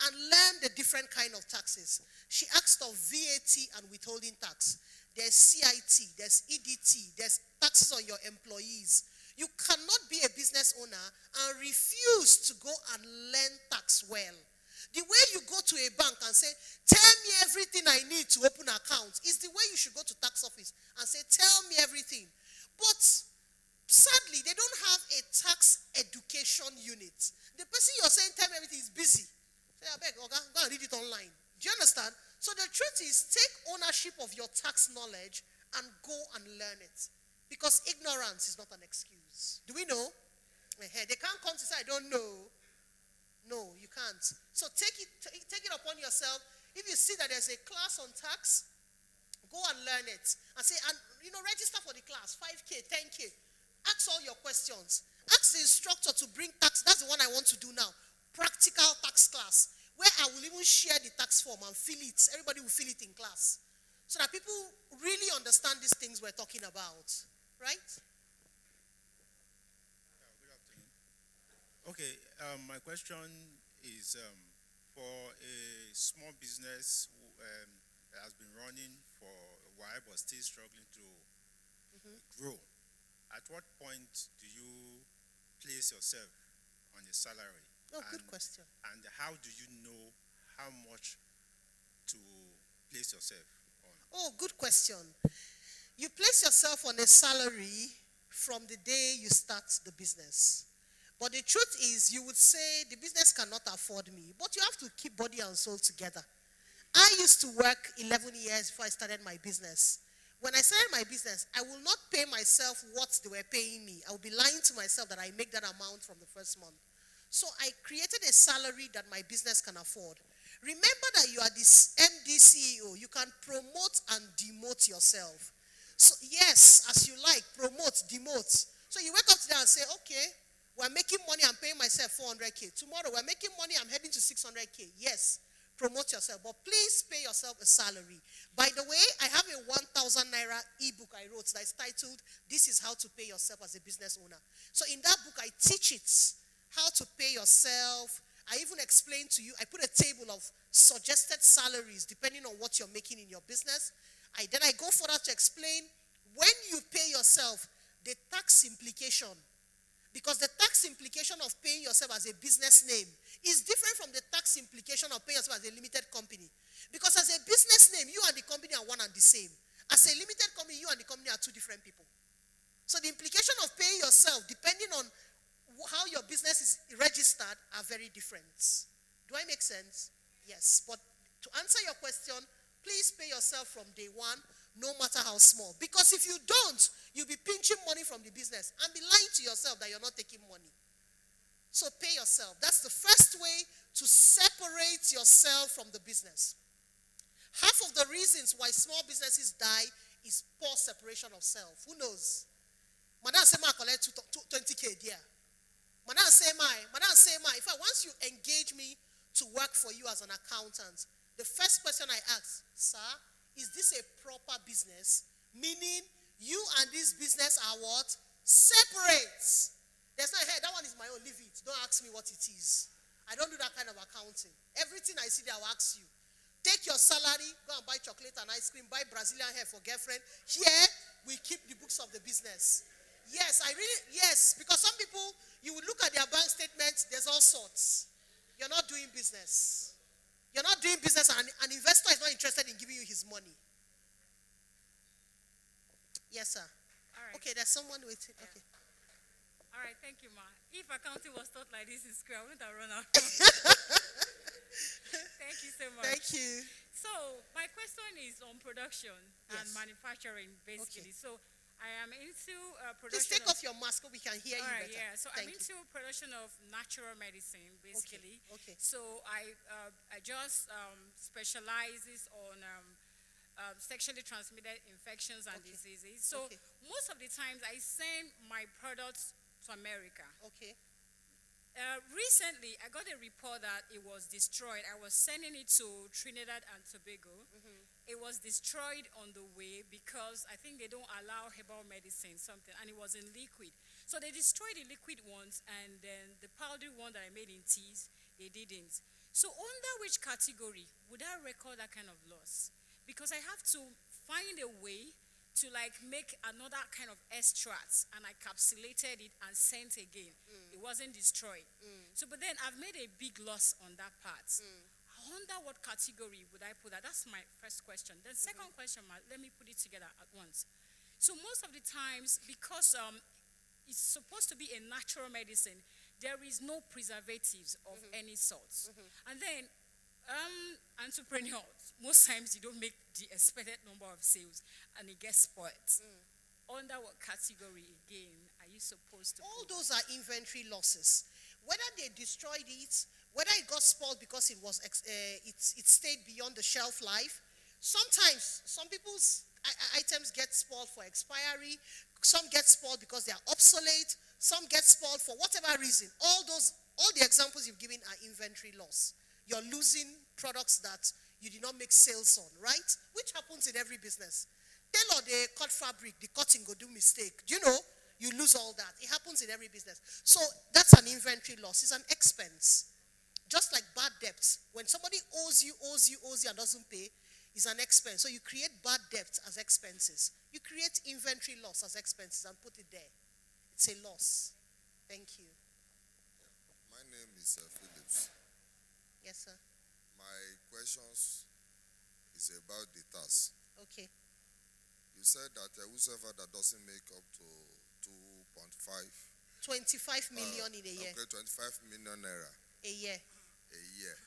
B: And learn the different kind of taxes. She asked of VAT and withholding tax. There's CIT, there's EDT, there's taxes on your employees. You cannot be a business owner and refuse to go and learn tax well. The way you go to a bank and say, tell me everything I need to open an account, is the way you should go to tax office and say, tell me everything. But sadly, they don't have a tax education unit. The person you're saying, tell me everything, is busy. Say, I beg, okay, go and read it online. Do you understand? So the truth is, take ownership of your tax knowledge and go and learn it. Because ignorance is not an excuse. Do we know? They can't come to say, I don't know. No, you can't. So take it upon yourself. If you see that there's a class on tax, go and learn it. And say, and register for the class, 5K, 10K. Ask all your questions. Ask the instructor to bring tax. That's the one I want to do now. Practical tax class, where I will even share the tax form and fill it. Everybody will fill it in class. So that people really understand these things we're talking about. Right?
G: Good afternoon. Okay, my question is for a small business that has been running for a while but still struggling to grow. At what point do you place yourself on a salary?
B: Oh, good question.
G: And how do you know how much to place yourself on?
B: Oh, good question. You place yourself on a salary from the day you start the business. But the truth is, you would say, the business cannot afford me. But you have to keep body and soul together. I used to work 11 years before I started my business. When I started my business, I will not pay myself what they were paying me. I will be lying to myself that I make that amount from the first month. So I created a salary that my business can afford. Remember that you are this MD CEO. You can promote and demote yourself. So yes, as you like, promote, demote. So you wake up today and say, okay, we're making money, I'm paying myself 400K. Tomorrow we're making money, I'm heading to 600K. Yes, promote yourself, but please pay yourself a salary. By the way, I have a 1,000 naira ebook I wrote that's titled, This is How to Pay Yourself as a Business Owner. So in that book, I teach it, how to pay yourself. I even explain to you, I put a table of suggested salaries depending on what you're making in your business. Then I go further to explain when you pay yourself, the tax implication. Because the tax implication of paying yourself as a business name is different from the tax implication of paying yourself as a limited company. Because as a business name, you and the company are one and the same. As a limited company, you and the company are two different people. So the implication of paying yourself, depending on how your business is registered, are very different. Do I make sense? Yes. But to answer your question, please pay yourself from day one, no matter how small. Because if you don't, you'll be pinching money from the business and be lying to yourself that you're not taking money. So pay yourself. That's the first way to separate yourself from the business. Half of the reasons why small businesses die is poor separation of self. Who knows? Madam say I collect 20K there. Madam say my. In fact, once you engage me to work for you as an accountant, the first question I ask, sir, is this a proper business? Meaning, you and this business are what? Separate. There's no, hey, that one is my own, leave it. Don't ask me what it is. I don't do that kind of accounting. Everything I see there, I'll ask you. Take your salary, go and buy chocolate and ice cream, buy Brazilian hair for girlfriend. Here, we keep the books of the business. Yes, yes, because some people, you will look at their bank statements, there's all sorts. You're not doing business. You're not doing business, and an investor is not interested in giving you his money. Yes, sir.
H: All right.
B: Okay, there's someone waiting.
H: Yeah.
B: Okay.
H: All right, thank you, ma. If accounting was taught like this in school, I wouldn't have run out. Thank you so much.
B: Thank you.
H: So, my question is on production and manufacturing, basically.
B: Okay.
H: So, I am into production.
B: Please take off your mask so we can hear you better.
H: Yeah. So
B: Thank
H: I'm into production of natural medicine, basically.
B: Okay.
H: So I just specializes on sexually transmitted infections and diseases. So most of the times I send my products to America.
B: Okay.
H: Recently, I got a report that it was destroyed. I was sending it to Trinidad and Tobago. It was destroyed on the way because I think they don't allow herbal medicine, something, and it was in liquid. So they destroyed the liquid ones, and then the powdered one that I made in teas, they didn't. So under which category would I record that kind of loss? Because I have to find a way to like make another kind of extract, and I capsulated it and sent again. It wasn't destroyed. So, but then I've made a big loss on that part. Under what category would I put that? That's my first question. Then second question, let me put it together at once. So most of the times, because it's supposed to be a natural medicine, there is no preservatives of any sort. And then entrepreneurs, most times you don't make the expected number of sales and it gets spoiled. Under what category again are you supposed to
B: All
H: put?
B: those are inventory losses. Whether they destroyed it, whether it got spoiled because it was it stayed beyond the shelf life. Sometimes some people's items get spoiled for expiry. Some get spoiled because they are obsolete. Some get spoiled for whatever reason. All the examples you've given are inventory loss. You're losing products that you did not make sales on, right? Which happens in every business. Tailor, they cut fabric, the cutting go do mistake. Do you know? You lose all that. It happens in every business. So that's an inventory loss. It's an expense. Just like bad debts. When somebody owes you and doesn't pay, it's an expense. So you create bad debts as expenses. You create inventory loss as expenses and put it there. It's a loss. Thank you.
I: My name is Phillips.
B: Yes, sir.
I: My questions is about the tax.
B: Okay.
I: You said that whoever that doesn't make up to 2.5
B: 25 million in a year.
I: Okay, 25 million naira
B: A year.
I: a year.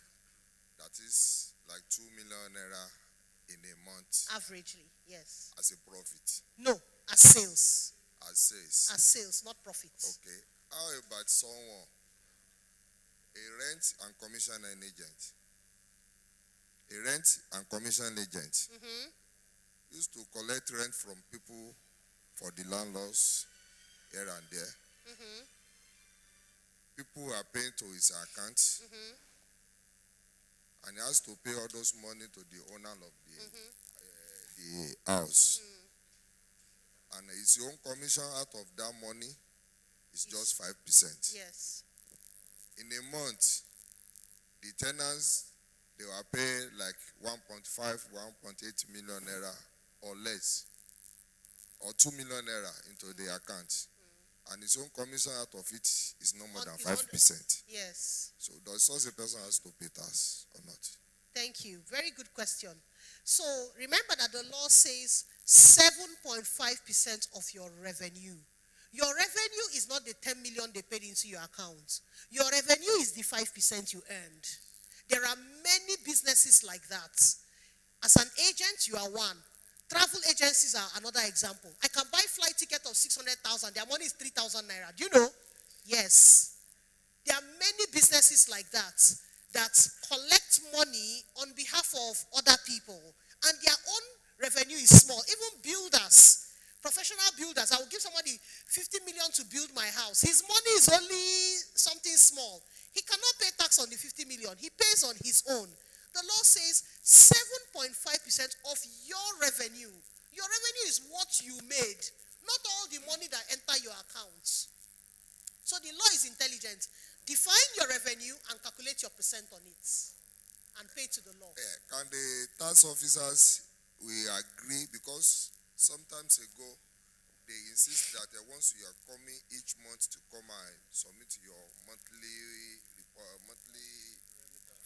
I: that is like 2 million naira in a month
B: Averagely, yes.
I: as a profit,
B: No, as sales.
I: as sales.
B: As sales, not profits.
I: Okay. How about someone, a rent and commission agent? A rent and commission agent used to collect rent from people for the landlords here and there. People are paying to his account, and he has to pay all those money to the owner of the house. And his own commission out of that money is just 5%.
B: Yes.
I: In a month, the tenants, they will pay like 1.5, 1.8 million naira or less, or 2 million naira into the account. And his own commission out of it is no more than 5%.
B: Yes.
I: So does such a person has to pay tax or not?
B: Thank you. Very good question. So remember that the law says 7.5% of your revenue. Your revenue is not the 10 million they paid into your account. Your revenue is the 5% you earned. There are many businesses like that. As an agent, you are one. Travel agencies are another example. I can buy flight ticket of 600,000. Their money is 3,000 naira. Do you know? Yes. There are many businesses like that collect money on behalf of other people, and their own revenue is small. Even builders, professional builders, I will give somebody 50 million to build my house. His money is only something small. He cannot pay tax on the 50 million. He pays on his own. The law says 7.5% of your revenue. Your revenue is what you made, not all the money that enter your accounts. So the law is intelligent. Define your revenue and calculate your percent on it and pay to the law.
I: Can the tax officers, we agree, because sometimes ago, they insist that once you are coming each month to come and submit your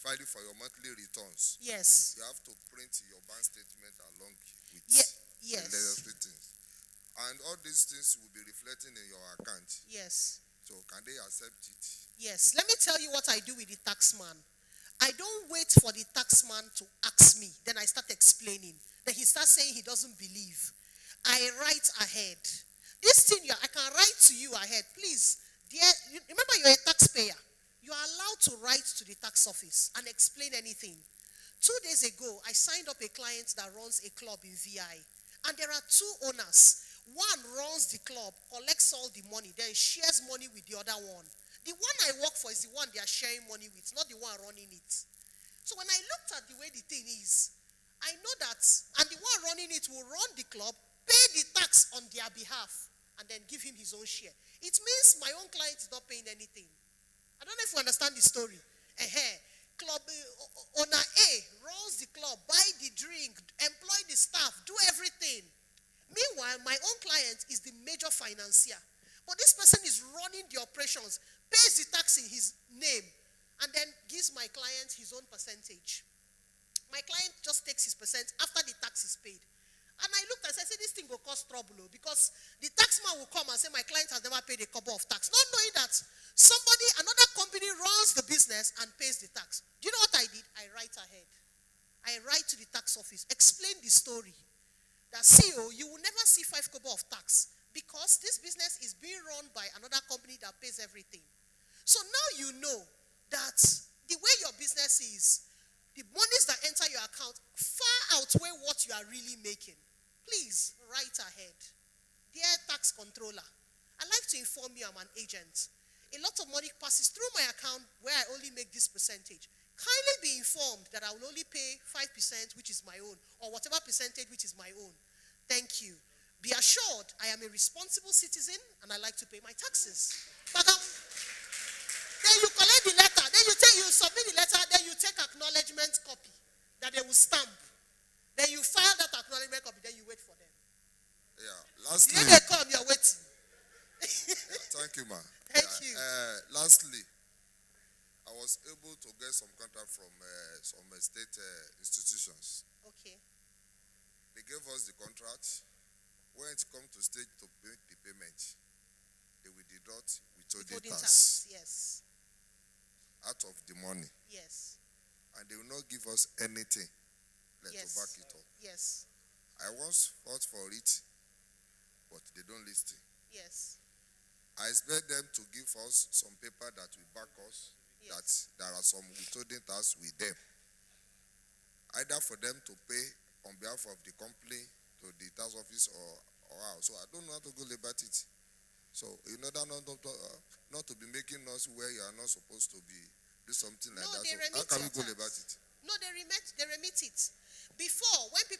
I: filing for your monthly returns.
B: Yes.
I: You have to print your bank statement along with
B: yes.
I: the necessary things. And all these things will be reflecting in your account.
B: Yes.
I: So can they accept it?
B: Yes. Let me tell you what I do with the taxman. I don't wait for the taxman to ask me. Then I start explaining. Then he starts saying he doesn't believe. I write ahead. This thing, I can write to you ahead. Please, dear, remember you're a taxpayer. You are allowed to write to the tax office and explain anything. 2 days ago, I signed up a client that runs a club in VI. And there are 2 owners. One runs the club, collects all the money, then shares money with the other one. The one I work for is the one they are sharing money with, not the one running it. So when I looked at the way the thing is, I know that, and the one running it will run the club, pay the tax on their behalf, and then give him his own share. It means my own client is not paying anything. I don't know if you understand the story. Club owner A runs the club, buy the drink, employ the staff, do everything. Meanwhile, my own client is the major financier. But this person is running the operations, pays the tax in his name, and then gives my client his own percentage. My client just takes his percent after the tax is paid. And I looked and said, this thing will cause trouble, because the taxman will come and say, my client has never paid a couple of tax. Not knowing that another company runs the business and pays the tax. Do you know what I did? I write ahead. I write to the tax office, explain the story. That CEO, you will never see 5 kobo of tax, because this business is being run by another company that pays everything. So now you know that the way your business is, the monies that enter your account far outweigh what you are really making. Please write ahead. Dear tax controller, I'd like to inform you I'm an agent. A lot of money passes through my account where I only make this percentage. Kindly be informed that I will only pay 5%, which is my own, or whatever percentage which is my own. Thank you. Be assured I am a responsible citizen and I like to pay my taxes. Then you collect the letter, then you submit the letter, then you take acknowledgement copy that they will stamp. Then you file that acknowledgement copy, then you wait for them.
I: Yeah, lastly.
B: Then they come, you're waiting.
I: Thank you, ma.
B: Thank you.
I: Lastly, I was able to get some contract from some state institutions.
B: Okay.
I: They gave us the contract. When it comes to stage to make the payment, they will deduct withholding tax.
B: Yes.
I: Out of the money.
B: Yes.
I: and they will not give us anything to back it up.
B: Yes.
I: I once fought for it, but they don't listen.
B: Yes.
I: I expect them to give us some paper that will back us, that there are some withholding tax with them. Either for them to pay on behalf of the company to the tax office or how. So I don't know how to go about it. So in order not to be making us where you are not supposed to be, do something like that. So how can we go about it?
B: No, they remit it. Before, when they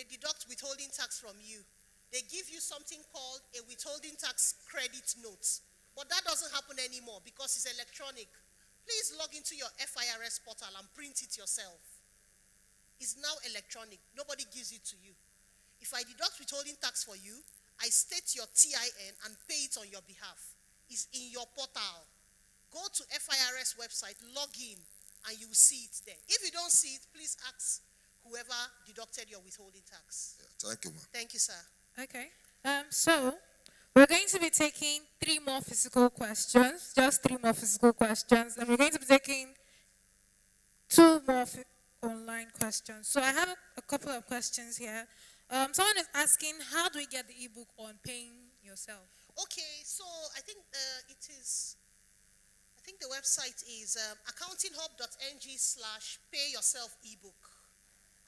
B: deduct withholding tax from you, they give you something called a withholding tax credit note. But that doesn't happen anymore because it's electronic. Please log into your FIRS portal and print it yourself. It's now electronic. Nobody gives it to you. If I deduct withholding tax for you, I state your TIN and pay it on your behalf. It's in your portal. Go to FIRS website, log in, and you will see it there. If you don't see it, please ask whoever deducted your withholding tax.
I: Yeah, thank you, ma'am.
B: Thank you, sir.
C: Okay. So we're going to be taking 3 more physical questions, just 3 more physical questions, and we're going to be taking 2 more online questions. So I have a couple of questions here. Someone is asking, how do we get the ebook on paying yourself?
B: Okay, so I think the website is accountinghub.ng/pay-yourself-ebook.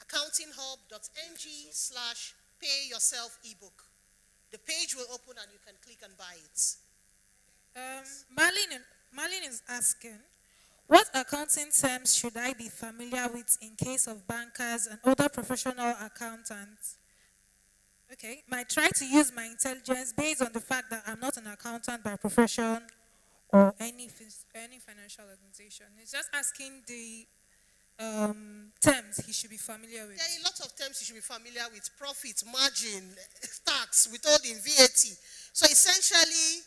B: accountinghub.ng/pay-yourself-ebook. The page will open and you can click and buy it.
C: Marlene is asking, what accounting terms should I be familiar with in case of bankers and other professional accountants? Okay, might try to use my intelligence based on the fact that I'm not an accountant by profession or any financial organization. It's just asking the terms he should be familiar with.
B: There are a lot of terms you should be familiar with: profit, margin, tax, withholding, VAT. So essentially,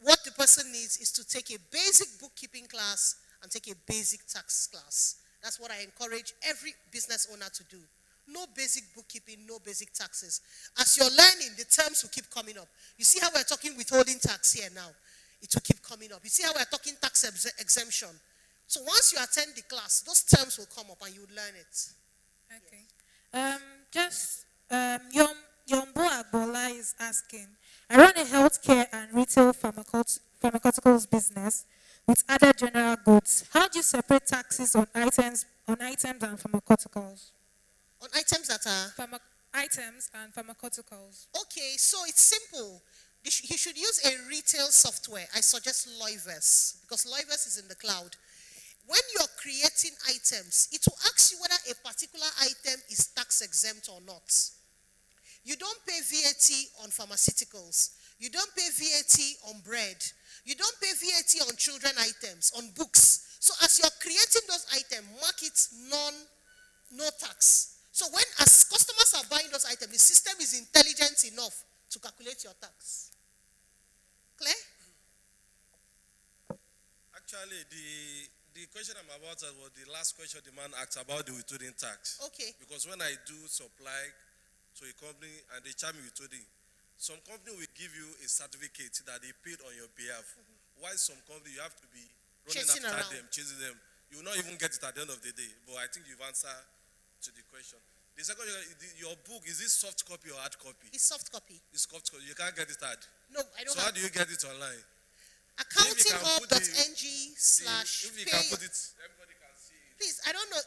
B: what the person needs is to take a basic bookkeeping class and take a basic tax class. That's what I encourage every business owner to do. No basic bookkeeping, no basic taxes. As you're learning, the terms will keep coming up. You see how we're talking withholding tax here now? It will keep coming up. You see how we're talking tax exemption? So once you attend the class, those terms will come up and you will learn it.
C: Okay. Yombo Agbola is asking, I run a healthcare and retail pharmaceuticals business with other general goods. How do you separate taxes on items and pharmaceuticals?
B: On items that are?
C: Items and pharmaceuticals.
B: Okay, so it's simple. He should use a retail software. I suggest Loiverse, because Loiverse is in the cloud. When you're creating items, it will ask you whether a particular item is tax exempt or not. You don't pay VAT on pharmaceuticals. You don't pay VAT on bread. You don't pay VAT on children items, on books. So as you're creating those items, mark it no tax. So when as customers are buying those items, the system is intelligent enough to calculate your tax. Clear?
J: Actually, the question I'm about was the last question the man asked about the withholding tax.
B: Okay.
J: Because when I do supply to a company and they charge me withholding, some company will give you a certificate that they paid on your behalf. While some company you have to be running after them, chasing them. You will not even get it at the end of the day. But I think you've answered to the question. The second question, your book, is it soft copy or hard copy?
B: It's soft copy.
J: It's soft copy. You can't get it hard.
B: No, I don't.
J: So how do you get it online?
B: Accountinghub.ng/pay.
J: If you can put it, everybody can see it.
B: Please, I don't know.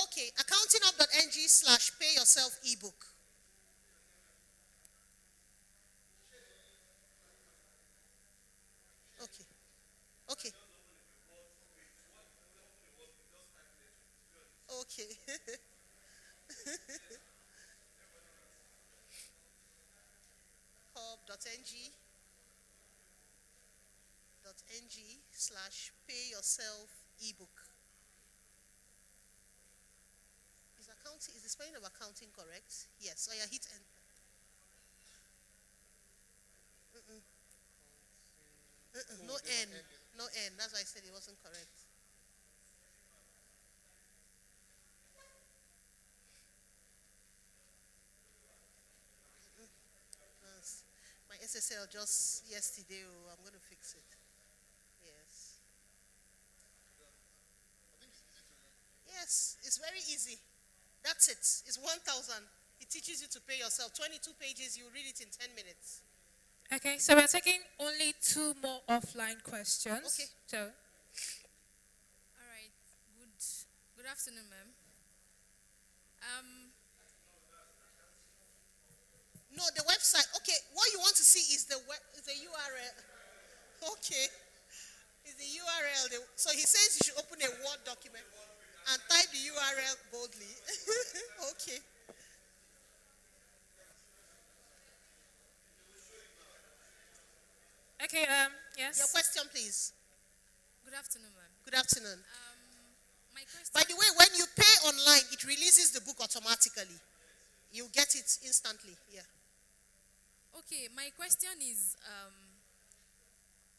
B: Okay, accountinghub.ng/pay-yourself-ebook. Okay. Okay. Okay. hub.ng/pay-yourself-ebook. Is the spelling of accounting correct? Yes. So you hit enter. No N. No N. That's why I said it wasn't correct. My SSL just yesterday. I'm going to fix it. Yes. It's very easy. That's it. It's 1,000. It teaches you to pay yourself. 22 pages, you read it in 10 minutes.
C: Okay, so we're taking only 2 more offline questions.
B: Okay.
C: So,
E: All right. Good afternoon, ma'am.
B: No, the website. Okay, what you want to see is the URL. Okay. Is the URL. So he says you should open a Word document and type the URL boldly. Okay.
C: okay, yes.
B: Your question, please.
E: Good afternoon, ma'am.
B: Good afternoon.
E: My question.
B: By the way, when you pay online, it releases the book automatically. You get it instantly. Yeah.
E: Okay, my question is,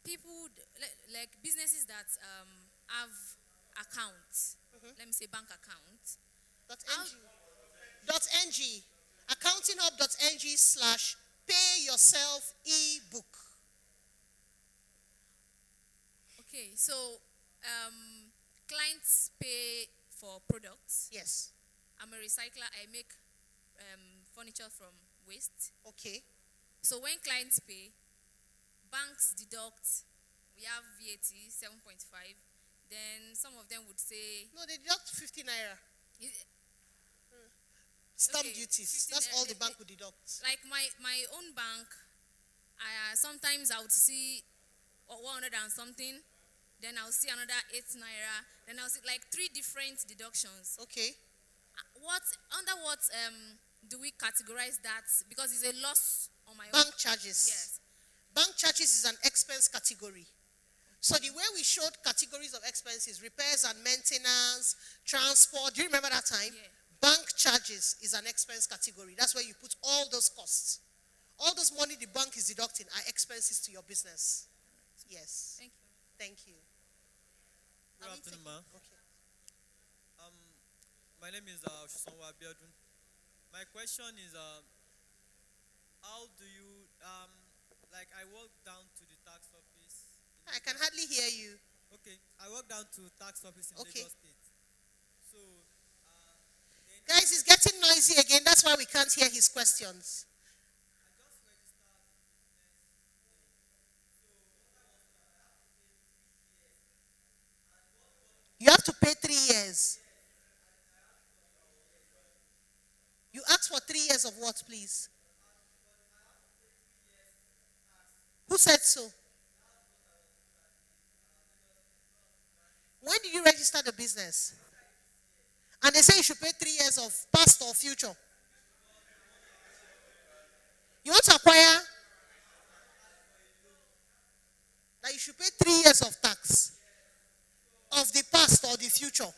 E: people like businesses that have accounts. Let me say bank accounts.
B: .ng. Accountinghub.ng/pay yourself ebook.
E: Okay, so clients pay for products.
B: Yes.
E: I'm a recycler. I make furniture from waste.
B: Okay.
E: So when clients pay, banks deduct. We have VAT 7.5. Then some of them would say
B: No, they deduct 50 naira.
E: is-
B: Stamp
E: Okay,
B: duties.
E: 50
B: That's
E: naira.
B: all the bank would deduct.
E: like my own bank. Sometimes I would see 100 and something. Then I'll see another 8 naira. Then I'll see like 3 different deductions.
B: Okay.
E: Under what do we categorize that? Because it's a loss on my own.
B: Bank charges.
E: Yes.
B: Bank charges is an expense category. So the way we showed categories of expenses, repairs and maintenance, transport, do you remember that time?
E: Yeah.
B: Bank charges is an expense category. That's where you put all those costs. All this money the bank is deducting are expenses to your business. Yes.
E: Thank you.
B: Thank you.
K: Good afternoon, ma'am.
B: Okay.
K: My name is Chioma Ifeanyi-Eze. My question is, how do you, like I walk down to the tax office.
B: I can hardly hear you.
K: Okay, I walk down to tax office in
B: Okay.
K: Lagos State. So,
B: Guys, it's getting noisy again. That's why we can't hear his questions. You have to pay 3 years. You asked for 3 years of what, please? Who said so? When did you register the business? And they say you should pay 3 years of past or future. You want to acquire? That you should pay 3 years of tax. Of the past or the future.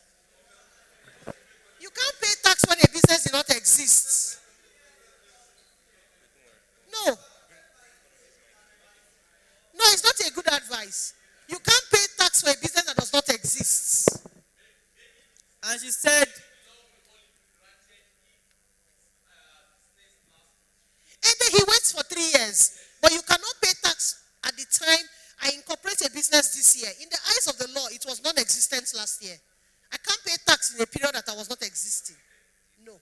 B: You can't pay tax when a business did not exist. No. No, it's not a good advice. You can't pay tax for a business that does not exist.
K: and she said,
B: And then he waits for 3 years. But you cannot pay tax at the time I incorporate a business this year. In the eyes of the law, it was non-existent last year. I can't pay tax in a period that I was not existing. No.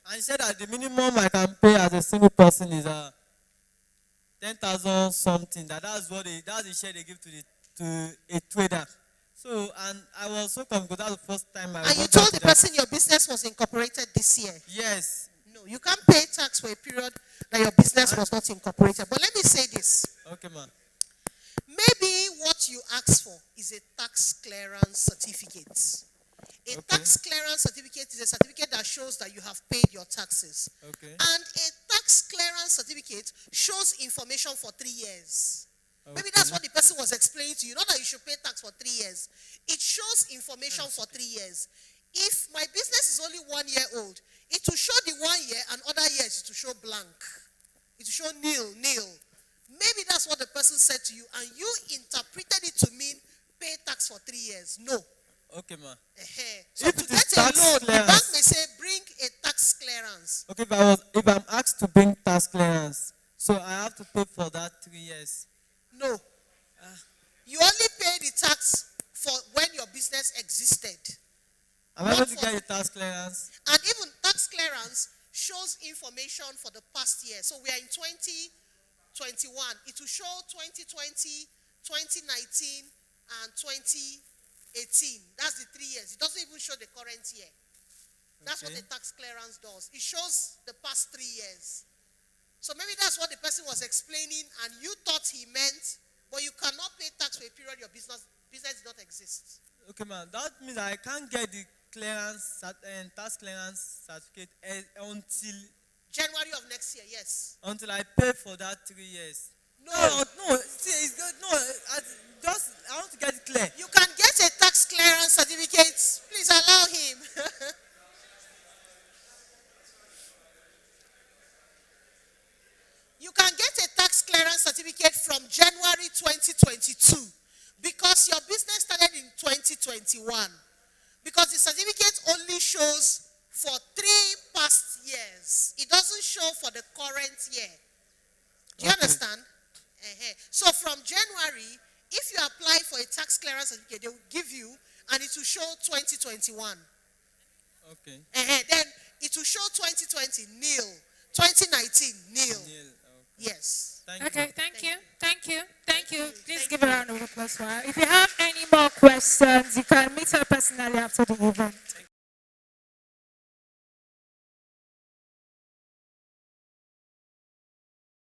K: and she said that the minimum I can pay as a single person is 10,000 something. That's the share they give to a trader. So, and I was so confused. That's the first time I.
B: And you
K: went
B: told
K: back
B: the
K: to that.
B: person your business was incorporated this year.
K: Yes.
B: No, you can't pay tax for a period that your business was not incorporated. But let me say this.
K: Okay, ma'am.
B: Maybe what you asked for is a tax clearance certificate. A tax clearance certificate is a certificate that shows that you have paid your taxes.
K: Okay.
B: And a tax clearance certificate shows information for 3 years.
K: Okay.
B: Maybe that's what the person was explaining to you. Not that you should pay tax for 3 years. It shows information for 3 years. If my business is only 1 year old, it will show the 1 year, and other years it will show blank. It will show nil. Maybe that's what the person said to you, and you interpreted it to mean pay tax for 3 years. No.
K: Okay, ma'am.
B: So
K: If
B: to
K: it is
B: get a
K: tax
B: loan, the
K: clearance-
B: bank may say bring a tax clearance.
K: Okay, if I'm asked to bring tax clearance, so I have to pay for that 3 years.
B: No. You only pay the tax for when your business existed.
K: Am I able to get a tax clearance?
B: And even tax clearance shows information for the past year. So we are in 2021. It will show 2020, 2019, and 2018. That's the 3 years. It doesn't even show the current year. That's what the tax clearance does. It shows the past 3 years. So maybe that's what the person was explaining, and you thought he meant, but you cannot pay tax for a period your business does not exist.
K: Okay, man. That means I can't get the tax clearance certificate until
B: January of next year, yes.
K: Until I pay for that 3 years.
B: No.
K: See, it's good. No, I want to get it clear.
B: You can get a tax clearance certificate. Please allow him. You can get a tax clearance certificate from January 2022 because your business started in 2021. Because the certificate only shows for 3 past years. It doesn't show for the current year. Do you understand? So from January, if you apply for a tax clearance certificate, they will give you, and it will show 2021.
K: Okay.
B: Then it will show 2020 nil, 2019 nil.
K: Okay.
B: Yes.
C: Thank you. Please give a round of applause for her. If you have any more questions, you can meet her personally after the event.